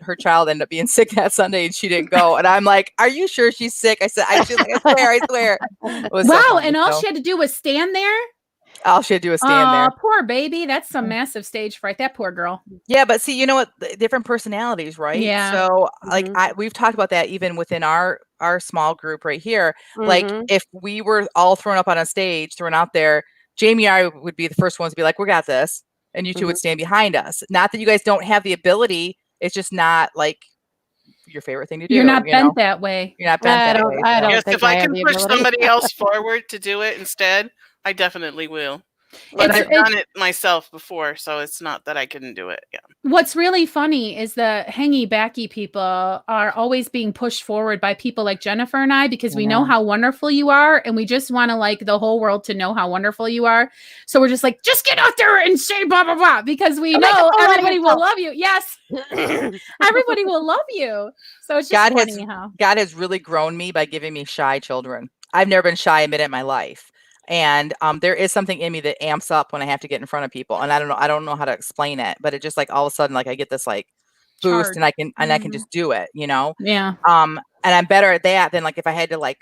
her child ended up being sick that Sunday and she didn't go. And I'm like, are you sure she's sick? I said, I swear. Wow. So and all she had to do was stand there. All she had to do was stand there. Poor baby. That's some massive stage fright. That poor girl. Yeah. But see, you know what? Different personalities, right? Yeah. So we've talked about that even within our our small group right here, like Mhm. if we were all thrown up on a stage, thrown out there, Jamie and I would be the first ones to be like, we got this. And you two would Mhm. stand behind us. Not that you guys don't have the ability. It's just not like your favorite thing to do. You're not You know, bent that way. you're not bent I that don't way. I So Yes, don't think if I I have can the push ability. somebody else forward to do it instead, I definitely will. But It's I've done it myself before, so it's not that I couldn't do it. Yeah. What's really funny is the hangy backy people are always being pushed forward by people like Jennifer and I because I we know know. how wonderful you are and we just want to like the whole world to know how wonderful you are. So we're just like, just get out there and say blah blah blah because we Go make a know fool out of everybody will yourself. love you. Yes, everybody will love you. So it's just God funny how. has really grown me by giving me shy children. I've never been shy a minute in my life. And there is something in me that amps up when I have to get in front of people. And I don't know how to explain it, but it just like all of a sudden, like I get this like boost Charge. and I can Mhm. just do it, you know? Yeah. And I'm better at that than like if I had to like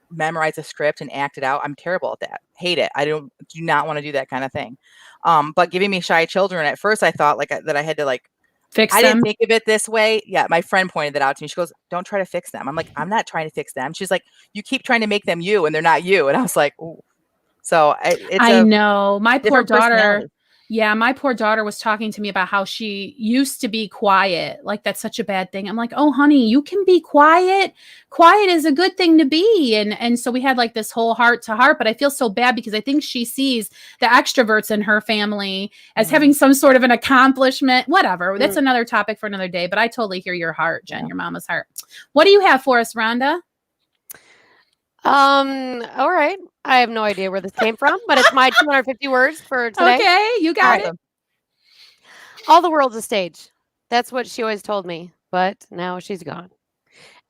memorize a script and act it out. I'm terrible at that. Hate it. I do not want to do that kind of thing. But giving me shy children, at first I thought like that I had to like, Fix I them. didn't think of it this way. Yeah, my friend pointed that out to me. She goes, "Don't try to fix them." I'm like, "I'm not trying to fix them." She's like, "You keep trying to make them you, and they're not you." And I was like, "Ooh." So it's I a know. My poor different daughter. personality. Yeah, my poor daughter was talking to me about how she used to be quiet. Like that's such a bad thing. I'm like, "Oh, honey, you can be quiet. Quiet is a good thing to be." And so we had like this whole heart to heart, but I feel so bad because I think she sees the extroverts in her family as having some sort of an accomplishment. Whatever. That's another topic for another day, but I totally hear your heart, Jen, your mama's heart. What do you have for us, Rhonda? All right. I have no idea where this came from, but it's my 250 words for today. Okay, you got it. All the world's a stage. That's what she always told me, but now she's gone.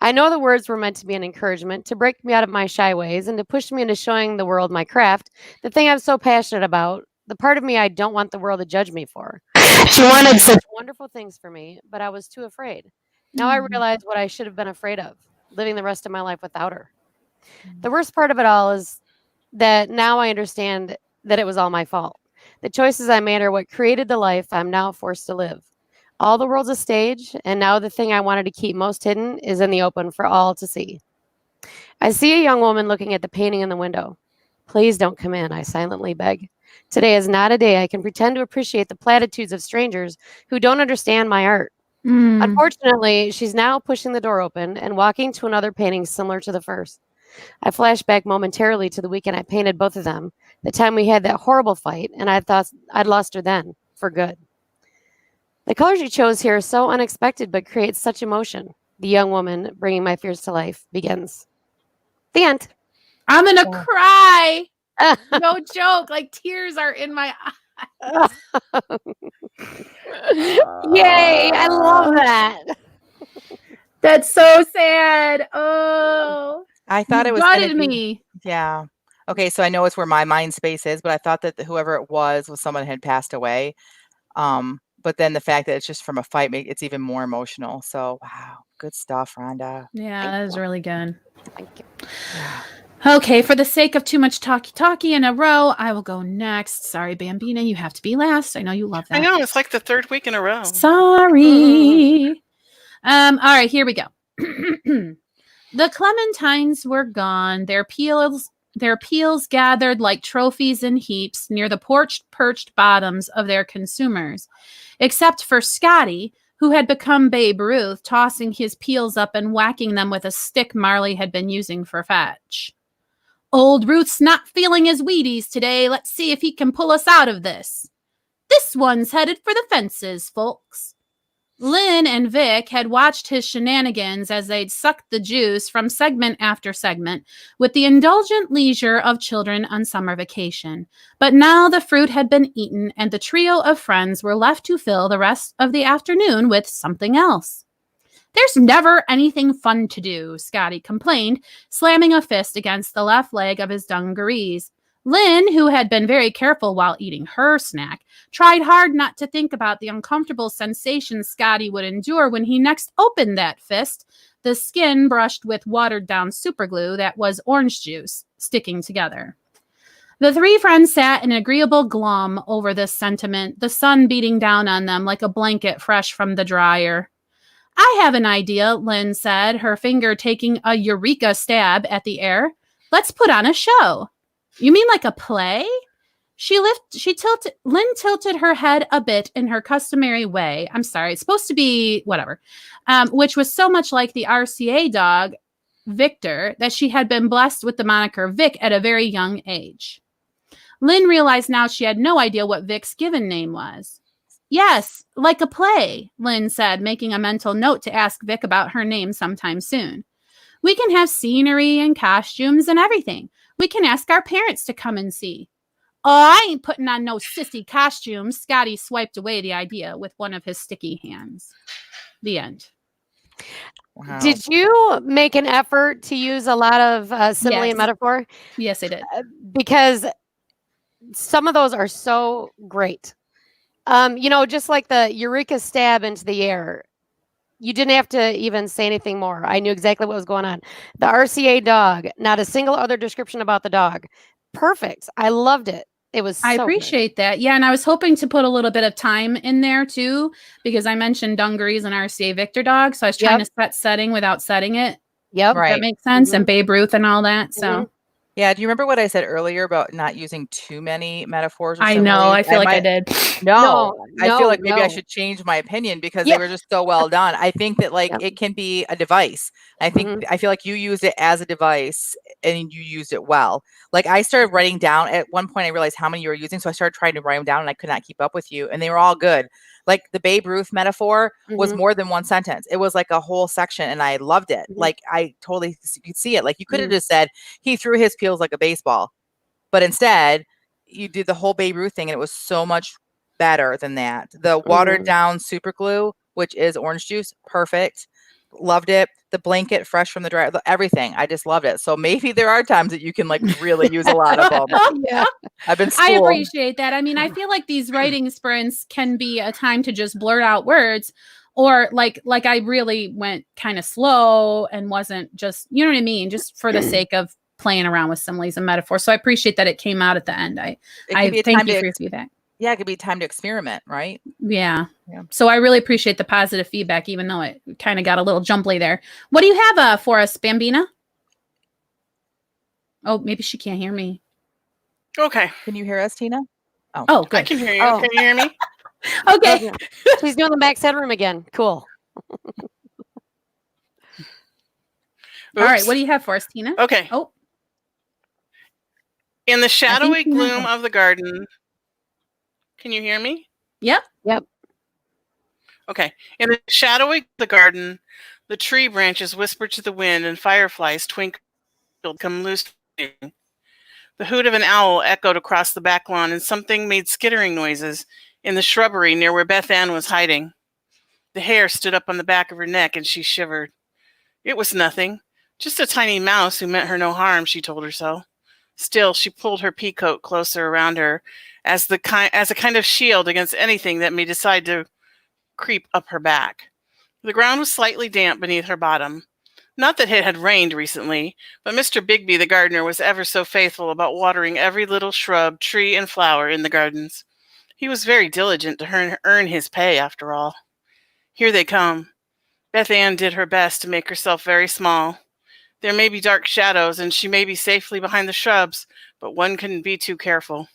I know the words were meant to be an encouragement, to break me out of my shy ways, and to push me into showing the world my craft, the thing I'm so passionate about, the part of me I don't want the world to judge me for. She wanted such wonderful things for me, but I was too afraid. Now I realize what I should have been afraid of, living the rest of my life without her. The worst part of it all is that now I understand that it was all my fault. The choices I made are what created the life I'm now forced to live. All the world's a stage, and now the thing I wanted to keep most hidden is in the open for all to see. I see a young woman looking at the painting in the window. Please don't come in, I silently beg. Today is not a day I can pretend to appreciate the platitudes of strangers who don't understand my art. Unfortunately, she's now pushing the door open and walking to another painting similar to the first. I flash back momentarily to the weekend I painted both of them, the time we had that horrible fight, and I thought I'd lost her then, for good. The colors you chose here are so unexpected but create such emotion. The young woman, bringing my fears to life, begins. The end. I'm gonna cry. No joke. Like tears are in my eyes. Yay! I love that. That's so sad. Oh, I thought you it was going gutted to be. me. Yeah. Okay, so I know it's where my mind space is, but I thought that whoever it was someone had passed away. But then the fact that it's just from a fight, it's even more emotional. So wow, good stuff, Rhonda. Yeah, that was really good. Thank you. Yeah. Okay, for the sake of too much talkie in a row, I will go next. Sorry, Bambina, you have to be last. I know you love that. I know, it's like the third week in a row. Sorry. All right, here we go. The clementines were gone, their peels gathered like trophies in heaps near the perched bottoms of their consumers, except for Scotty, who had become Babe Ruth, tossing his peels up and whacking them with a stick Marley had been using for fetch. Old Ruth's not feeling his Wheaties today. Let's see if he can pull us out of this. This one's headed for the fences, folks. Lynn and Vic had watched his shenanigans as they'd sucked the juice from segment after segment with the indulgent leisure of children on summer vacation. But now the fruit had been eaten and the trio of friends were left to fill the rest of the afternoon with something else. There's never anything fun to do, Scotty complained, slamming a fist against the left leg of his dungarees. Lynn, who had been very careful while eating her snack, tried hard not to think about the uncomfortable sensation Scotty would endure when he next opened that fist, the skin brushed with watered-down superglue that was orange juice, sticking together. The three friends sat in agreeable glum over this sentiment, the sun beating down on them like a blanket fresh from the dryer. I have an idea, Lynn said, her finger taking a eureka stab at the air. Let's put on a show. You mean like a play? Lynn tilted her head a bit in her customary way. I'm sorry, it's supposed to be whatever, which was so much like the RCA dog, Victor, that she had been blessed with the moniker Vic at a very young age. Lynn realized now she had no idea what Vic's given name was. Yes, like a play, Lynn said, making a mental note to ask Vic about her name sometime soon. We can have scenery and costumes and everything. We can ask our parents to come and see. Oh, I ain't putting on no sissy costumes. Scotty swiped away the idea with one of his sticky hands. The end. Wow. Did you make an effort to use a lot of simile and metaphor? Yes, I did. Because some of those are so great. Just like the eureka stab into the air. You didn't have to even say anything more. I knew exactly what was going on. The RCA dog, not a single other description about the dog. Perfect. I loved it. It was I so appreciate that. Yeah, and I was hoping to put a little bit of time in there too, because I mentioned Dungarees and RCA Victor dog. So I was trying to set setting without setting it. Yep. Right. That makes sense. And Babe Ruth and all that. So yeah, do you remember what I said earlier about not using too many metaphors? Or I know. I feel like I did. No, I feel like maybe I should change my opinion because they were just so well done. I think that it can be a device. I feel like you used it as a device and you used it well. Like I started writing down at one point, I realized how many you were using. So I started trying to write them down and I could not keep up with you. And they were all good. Like the Babe Ruth metaphor was more than one sentence. It was like a whole section and I loved it. Like I totally could see it. Like you could have just said, he threw his peels like a baseball. But instead, you did the whole Babe Ruth thing and it was so much better than that. The watered down super glue, which is orange juice, perfect. Loved it. The blanket fresh from the dryer, everything. I just loved it. So maybe there are times that you can really use a lot of them. Yeah. I've been schooled. I appreciate that. I mean, I feel like these writing sprints can be a time to just blurt out words, or like I really went kind of slow and wasn't just, you know what I mean, just for the sake of playing around with similes and metaphors. So I appreciate that it came out at the end. I thank you for your feedback. Yeah, it could be time to experiment, right? Yeah. So I really appreciate the positive feedback, even though it kind of got a little jumbly there. What do you have for us, Bambina? Oh, maybe she can't hear me. Okay. Can you hear us, Tina? Oh, good. I can hear you. Oh. Can you hear me? Okay. She's doing the Max Headroom again. Cool. All right. What do you have for us, Tina? Okay. Oh. In the shadowy gloom of the garden. Can you hear me? Yep. Okay. In the shadowy of the garden, the tree branches whispered to the wind and fireflies twinkled, come loose. The hoot of an owl echoed across the back lawn and something made skittering noises in the shrubbery near where Beth Ann was hiding. The hair stood up on the back of her neck and she shivered. It was nothing. Just a tiny mouse who meant her no harm, she told herself. Still, she pulled her pea coat closer around her as a kind of shield against anything that may decide to creep up her back. The ground was slightly damp beneath her bottom. Not that it had rained recently, but Mr. Bigby the gardener was ever so faithful about watering every little shrub, tree, and flower in the gardens. He was very diligent to earn his pay, after all. Here they come. Beth Ann did her best to make herself very small. There may be dark shadows, and she may be safely behind the shrubs, but one couldn't be too careful.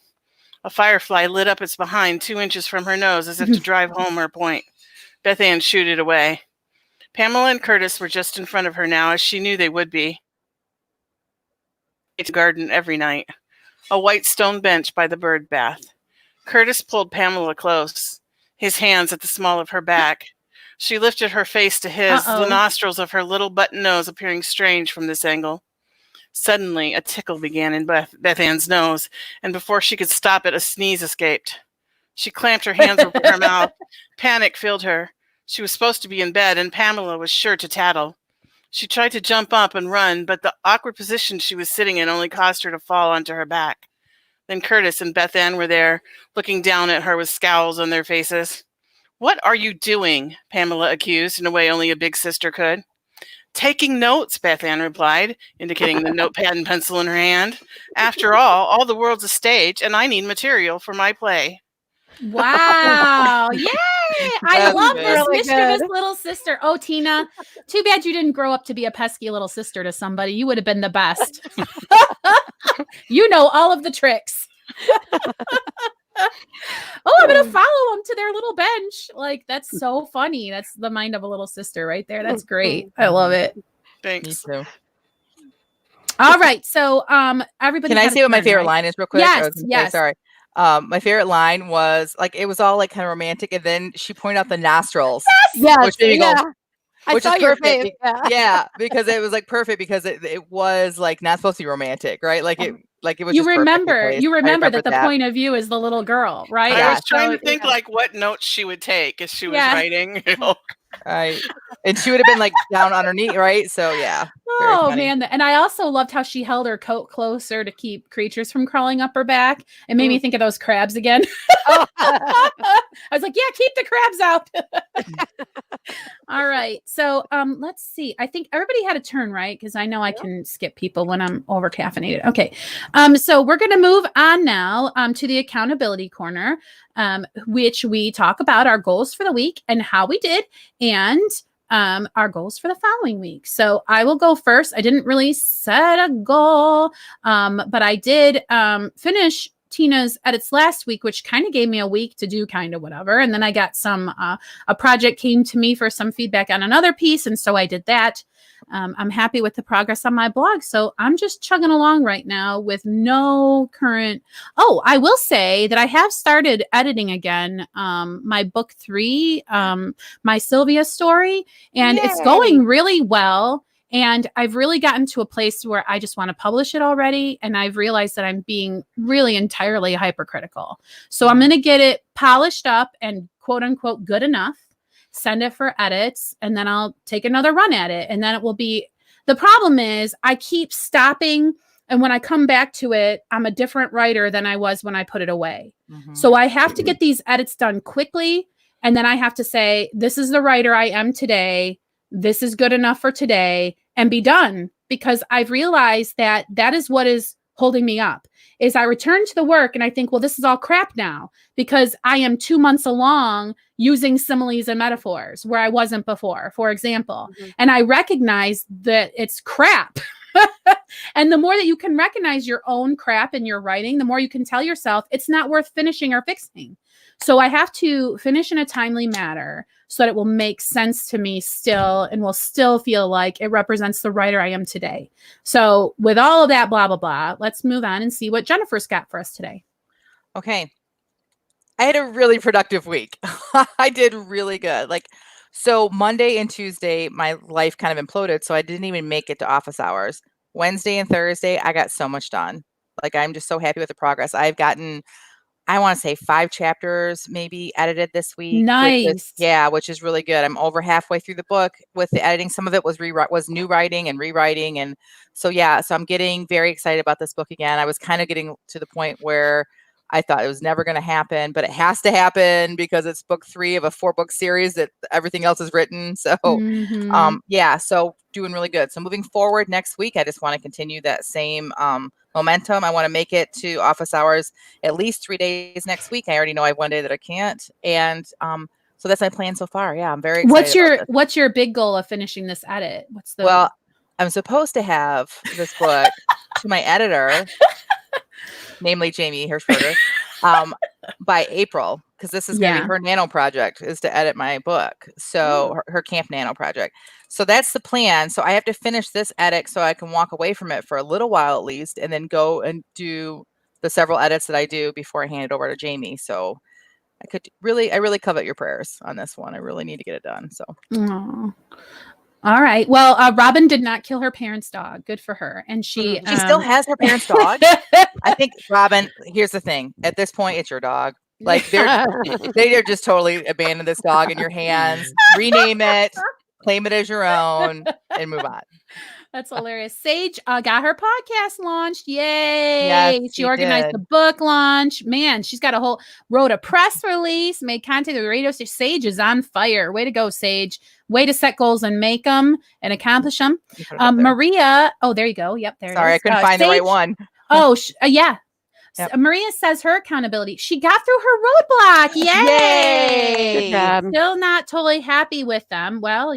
A firefly lit up its behind 2 inches from her nose as if to drive home her point. Beth Ann shooed it away. Pamela and Curtis were just in front of her now, as she knew they would be. It's a garden every night. A white stone bench by the bird bath. Curtis pulled Pamela close, his hands at the small of her back. She lifted her face to his, the nostrils of her little button nose appearing strange from this angle. Suddenly, a tickle began in Beth Ann's nose, and before she could stop it, a sneeze escaped. She clamped her hands over her mouth. Panic filled her. She was supposed to be in bed, and Pamela was sure to tattle. She tried to jump up and run, but the awkward position she was sitting in only caused her to fall onto her back. Then Curtis and Beth Ann were there, looking down at her with scowls on their faces. "What are you doing?" Pamela accused in a way only a big sister could. "Taking notes," Beth Ann replied, indicating the notepad and pencil in her hand. "After all the world's a stage, and I need material for my play." Wow. Yay! I That's love good. this Really mischievous good. little sister. Oh, Tina, too bad you didn't grow up to be a pesky little sister to somebody. You would have been the best. You know all of the tricks. Oh, I'm gonna follow them to their little bench. Like, that's so funny. That's the mind of a little sister right there. That's great. I love it. Me Thanks. too. All right. So everybody Can I had a say what my turn, favorite right? line is real quick? Yes, I was gonna say, yes. sorry. My favorite line was like it was all like kind of romantic, and then she pointed out the nostrils. Yes. Which made me go, Yeah. I which saw is your perfect. face. Yeah. Yeah, because it was like perfect because it was like not supposed to be romantic, right? Like it was You just perfectly remember placed. I remember that remembered the that. point of view is the little girl, right? I was Yeah. trying to So, think yeah. like what notes she would take as she was Yeah. writing. You know? Right. And she would have been like down underneath, right? So yeah. Very Oh funny. man. And I also loved how she held her coat closer to keep creatures from crawling up her back. It made me think of those crabs again. Oh. I was like, yeah, keep the crabs out. All right. So let's see. I think everybody had a turn, right? Because I know I can skip people when I'm over caffeinated. Okay. So we're gonna move on now to the accountability corner, which we talk about our goals for the week and how we did, and our goals for the following week. So I will go first. I didn't really set a goal, but I did finish Tina's edits last week, which kind of gave me a week to do kind of whatever. And then I got some, a project came to me for some feedback on another piece. And so I did that. I'm happy with the progress on my blog. So I'm just chugging along right now with no current. Oh, I will say that I have started editing again, my book 3, my Sylvia story, and it's going really well. And I've really gotten to a place where I just want to publish it already. And I've realized that I'm being really entirely hypercritical. So I'm going to get it polished up and quote unquote good enough, send it for edits, and then I'll take another run at it. And then it will be, the problem is I keep stopping. And when I come back to it, I'm a different writer than I was when I put it away. So I have to get these edits done quickly. And then I have to say, this is the writer I am today. This is good enough for today, and be done, because I've realized that that is what is holding me up. Is I return to the work and I think, well, this is all crap now because I am 2 months along using similes and metaphors where I wasn't before, for example. And I recognize that it's crap. And the more that you can recognize your own crap in your writing, the more you can tell yourself it's not worth finishing or fixing. So I have to finish in a timely manner so that it will make sense to me still and will still feel like it represents the writer I am today. So with all of that, blah, blah, blah, let's move on and see what Jennifer's got for us today. Okay. I had a really productive week. I did really good. So Monday and Tuesday, my life kind of imploded. So I didn't even make it to office hours. Wednesday and Thursday, I got so much done. I'm just so happy with the progress. I've gotten, I want to say 5 chapters maybe edited this week. Nice. Which is really good. I'm over halfway through the book with the editing. Some of it was new writing and rewriting. And so, so I'm getting very excited about this book again. I was kind of getting to the point where I thought it was never going to happen, but it has to happen because it's book 3 of a 4-book series that everything else is written. So, so doing really good. So moving forward next week, I just want to continue that same momentum. I want to make it to office hours at least 3 days next week. I already know I have one day that I can't. And so that's my plan so far. Yeah, I'm very excited. What's your big goal of finishing this edit? Well, I'm supposed to have this book to my editor, namely Jamie Hirschberger, by April, because this is going to be her nano project, is to edit my book. So her camp nano project. So that's the plan. So I have to finish this edit so I can walk away from it for a little while at least, and then go and do the several edits that I do before I hand it over to Jamie. So I really covet your prayers on this one. I really need to get it done. So. Aww. All right. Well, Robin did not kill her parents' dog. Good for her. And she still has her parents' dog. I think, Robin, here's the thing. At this point, it's your dog. They're just totally abandoned this dog in your hands. Rename it, claim it as your own, and move on. That's hilarious. Sage got her podcast launched. Yay. Yes, she organized the book launch. Man, she's got wrote a press release, made content with the radio station. Sage is on fire. Way to go, Sage. Way to set goals and make them and accomplish them. Maria. Oh, there you go. Yep. There Sorry, it is. I couldn't find the right one. Oh, yeah. Yep. Maria says her accountability. She got through her roadblock. Yay! Good job. Still not totally happy with them. Well,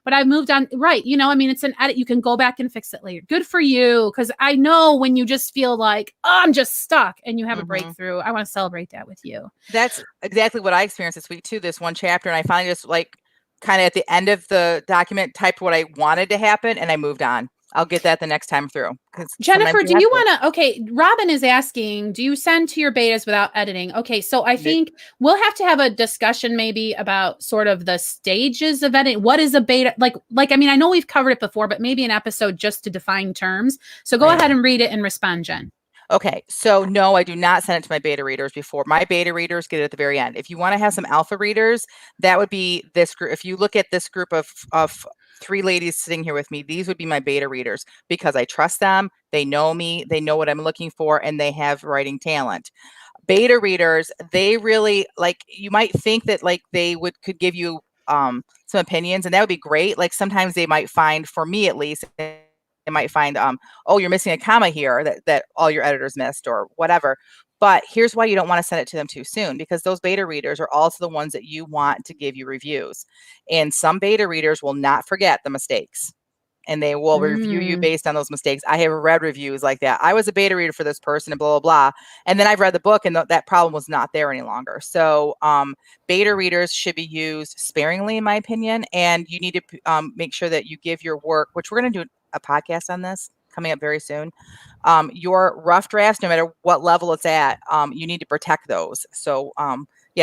but I moved on. Right. It's an edit. You can go back and fix it later. Good for you. Because I know when you just feel like, oh, I'm just stuck and you have a breakthrough. I want to celebrate that with you. That's exactly what I experienced this week too, this one chapter. And I finally just kind of at the end of the document typed what I wanted to happen and I moved on. I'll get that the next time through. Jennifer, do you want to? Okay, Robin is asking, do you send to your betas without editing? Okay, so I think we'll have to have a discussion maybe about sort of the stages of editing. What is a beta? I mean, I know we've covered it before, but maybe an episode just to define terms. So go ahead and read it and respond, Jen. Okay, so no, I do not send it to my beta readers before. My beta readers get it at the very end. If you want to have some alpha readers, that would be this group. If you look at this group of 3 ladies sitting here with me, these would be my beta readers because I trust them. They know me, they know what I'm looking for, and they have writing talent. Beta readers, they really you might think that they could give you some opinions, and that would be great. Sometimes they might find, for me at least, they might find, oh, you're missing a comma here that all your editors missed or whatever. But here's why you don't want to send it to them too soon, because those beta readers are also the ones that you want to give you reviews. And some beta readers will not forget the mistakes and they will review you based on those mistakes. I have read reviews like that. I was a beta reader for this person and blah, blah, blah. And then I've read the book and that problem was not there any longer. So beta readers should be used sparingly, in my opinion. And you need to make sure that you give your work, which we're going to do a podcast on this coming up very soon. Your rough drafts, no matter what level it's at, you need to protect those. So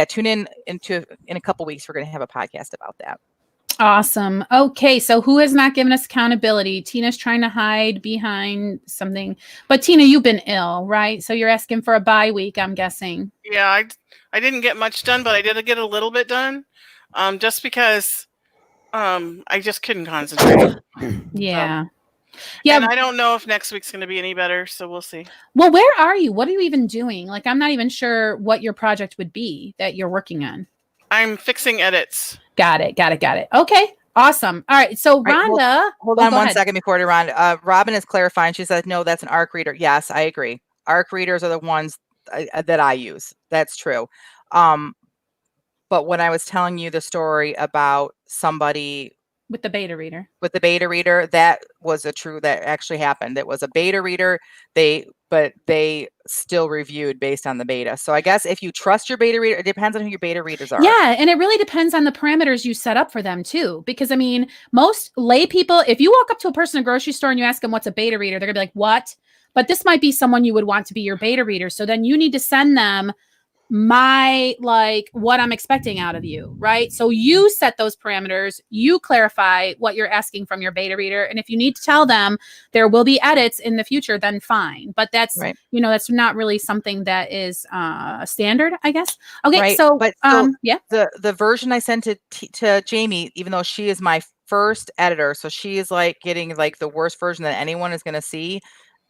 tune in a couple weeks. We're going to have a podcast about that. Awesome. Okay, so who has not given us accountability? Tina's trying to hide behind something. But Tina, you've been ill, right? So you're asking for a bye week, I'm guessing. Yeah, I didn't get much done, but I did get a little bit done. Just because I just couldn't concentrate. Yeah. Yeah. And I don't know if next week's going to be any better, so we'll see. Well, where are you? What are you even doing? I'm not even sure what your project would be that you're working on. I'm fixing edits. Got it. Okay, awesome. All right, so Rhonda. Hold on one second before to Rhonda. Robin is clarifying. She said, no, that's an ARC reader. Yes, I agree. ARC readers are the ones that I use. That's true. But when I was telling you the story about somebody with the beta reader, that was that actually happened. It was a beta reader. But they still reviewed based on the beta. So I guess if you trust your beta reader, it depends on who your beta readers are. Yeah, and it really depends on the parameters you set up for them too. Because I mean, most lay people, if you walk up to a person in a grocery store and you ask them what's a beta reader, they're gonna be like, what? But this might be someone you would want to be your beta reader. So then you need to send them what I'm expecting out of you, right? So you set those parameters, you clarify what you're asking from your beta reader. And if you need to tell them there will be edits in the future, then fine. But that's, that's not really something that is standard, I guess. Okay. Right. So, yeah, the version I sent to Jamie, even though she is my first editor, so she is getting the worst version that anyone is going to see.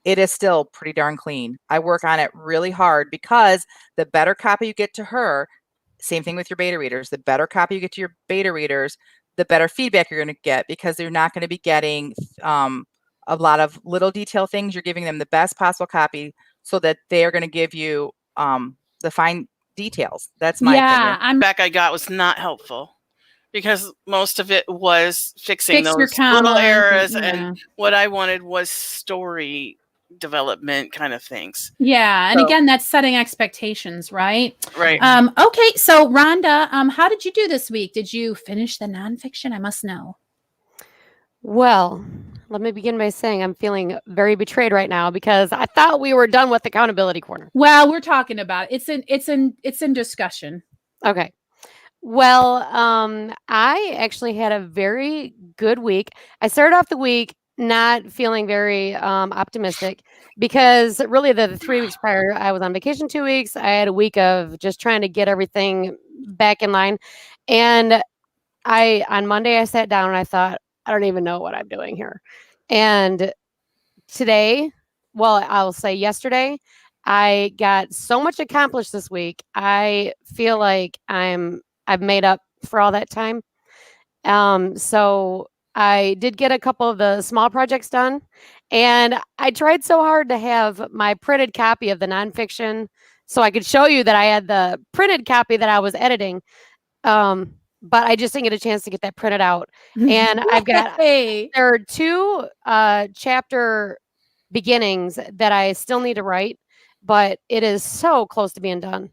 It is still pretty darn clean. I work on it really hard because the better copy you get to her, same thing with your beta readers, the better copy you get to your beta readers, the better feedback you're going to get, because they're not going to be getting a lot of little detail things. You're giving them the best possible copy so that they are going to give you the fine details. That's my opinion. Back I got was not helpful, because most of it was fixing those little errors, and what I wanted was story development kind of things. Yeah, and again, that's setting expectations, right? Right. Okay, so Rhonda, how did you do this week? Did you finish the nonfiction? I must know. Well, let me begin by saying I'm feeling very betrayed right now because I thought we were done with Accountability Corner. Well, we're talking about it. It's in discussion. Okay. Well, I actually had a very good week. I started off the week not feeling very optimistic because really the 3 weeks prior, I was on vacation 2 weeks. I had a week of just trying to get everything back in line. And on Monday, I sat down and I thought, I don't even know what I'm doing here. And today, well, I'll say yesterday, I got so much accomplished this week. I feel like I've made up for all that time. So I did get a couple of the small projects done, And I tried so hard to have my printed copy of the nonfiction so I could show you that I had the printed copy that I was editing. But I just didn't get a chance to get that printed out. And there are 2 chapter beginnings that I still need to write, but it is so close to being done.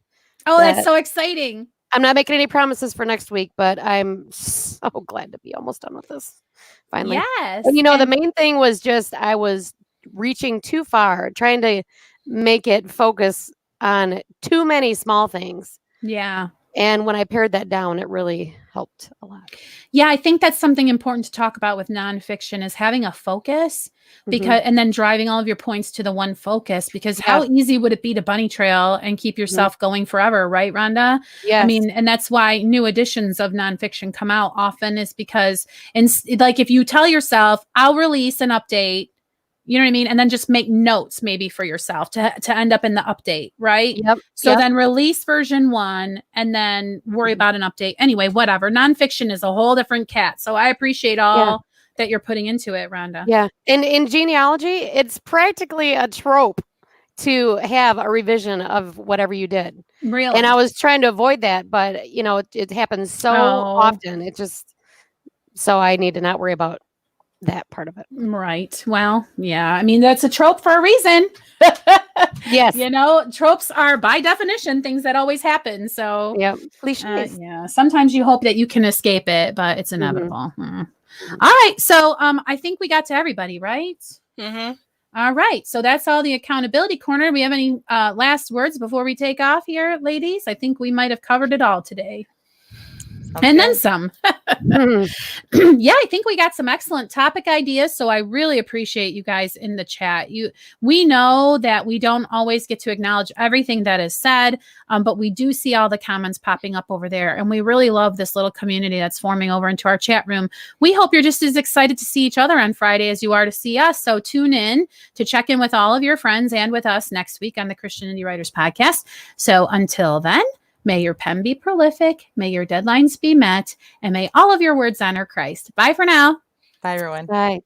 Oh, that's so exciting. I'm not making any promises for next week, but I'm so glad to be almost done with this finally. Yes. And, the main thing was just I was reaching too far, trying to make it focus on too many small things. Yeah. And when I pared that down, it really helped a lot. Yeah, I think that's something important to talk about with nonfiction is having a focus and then driving all of your points to the one focus, because how easy would it be to bunny trail and keep yourself going forever, right, Rhonda? Yes. I mean, and that's why new editions of nonfiction come out often, is because if you tell yourself, I'll release an update, you know what I mean? And then just make notes maybe for yourself to end up in the update, right? Yep. So then release version 1 and then worry about an update. Anyway, whatever. Nonfiction is a whole different cat. So I appreciate all that you're putting into it, Rhonda. Yeah. And in genealogy, it's practically a trope to have a revision of whatever you did. Really? And I was trying to avoid that, but it happens so often. It just, so I need to not worry about that part of it. Right. Well, yeah. I mean, that's a trope for a reason. Yes. Tropes are by definition things that always happen. So cliches. Sometimes you hope that you can escape it, but it's inevitable. All right. So I think we got to everybody, right? All right. So that's all the accountability corner. Do we have any last words before we take off here, ladies? I think we might have covered it all today. And then some. Yeah, I think we got some excellent topic ideas. So I really appreciate you guys in the chat. We know that we don't always get to acknowledge everything that is said, but we do see all the comments popping up over there. And we really love this little community that's forming over into our chat room. We hope you're just as excited to see each other on Friday as you are to see us. So tune in to check in with all of your friends and with us next week on the Christian Indie Writers Podcast. So until then, may your pen be prolific, may your deadlines be met, and may all of your words honor Christ. Bye for now. Bye, everyone. Bye.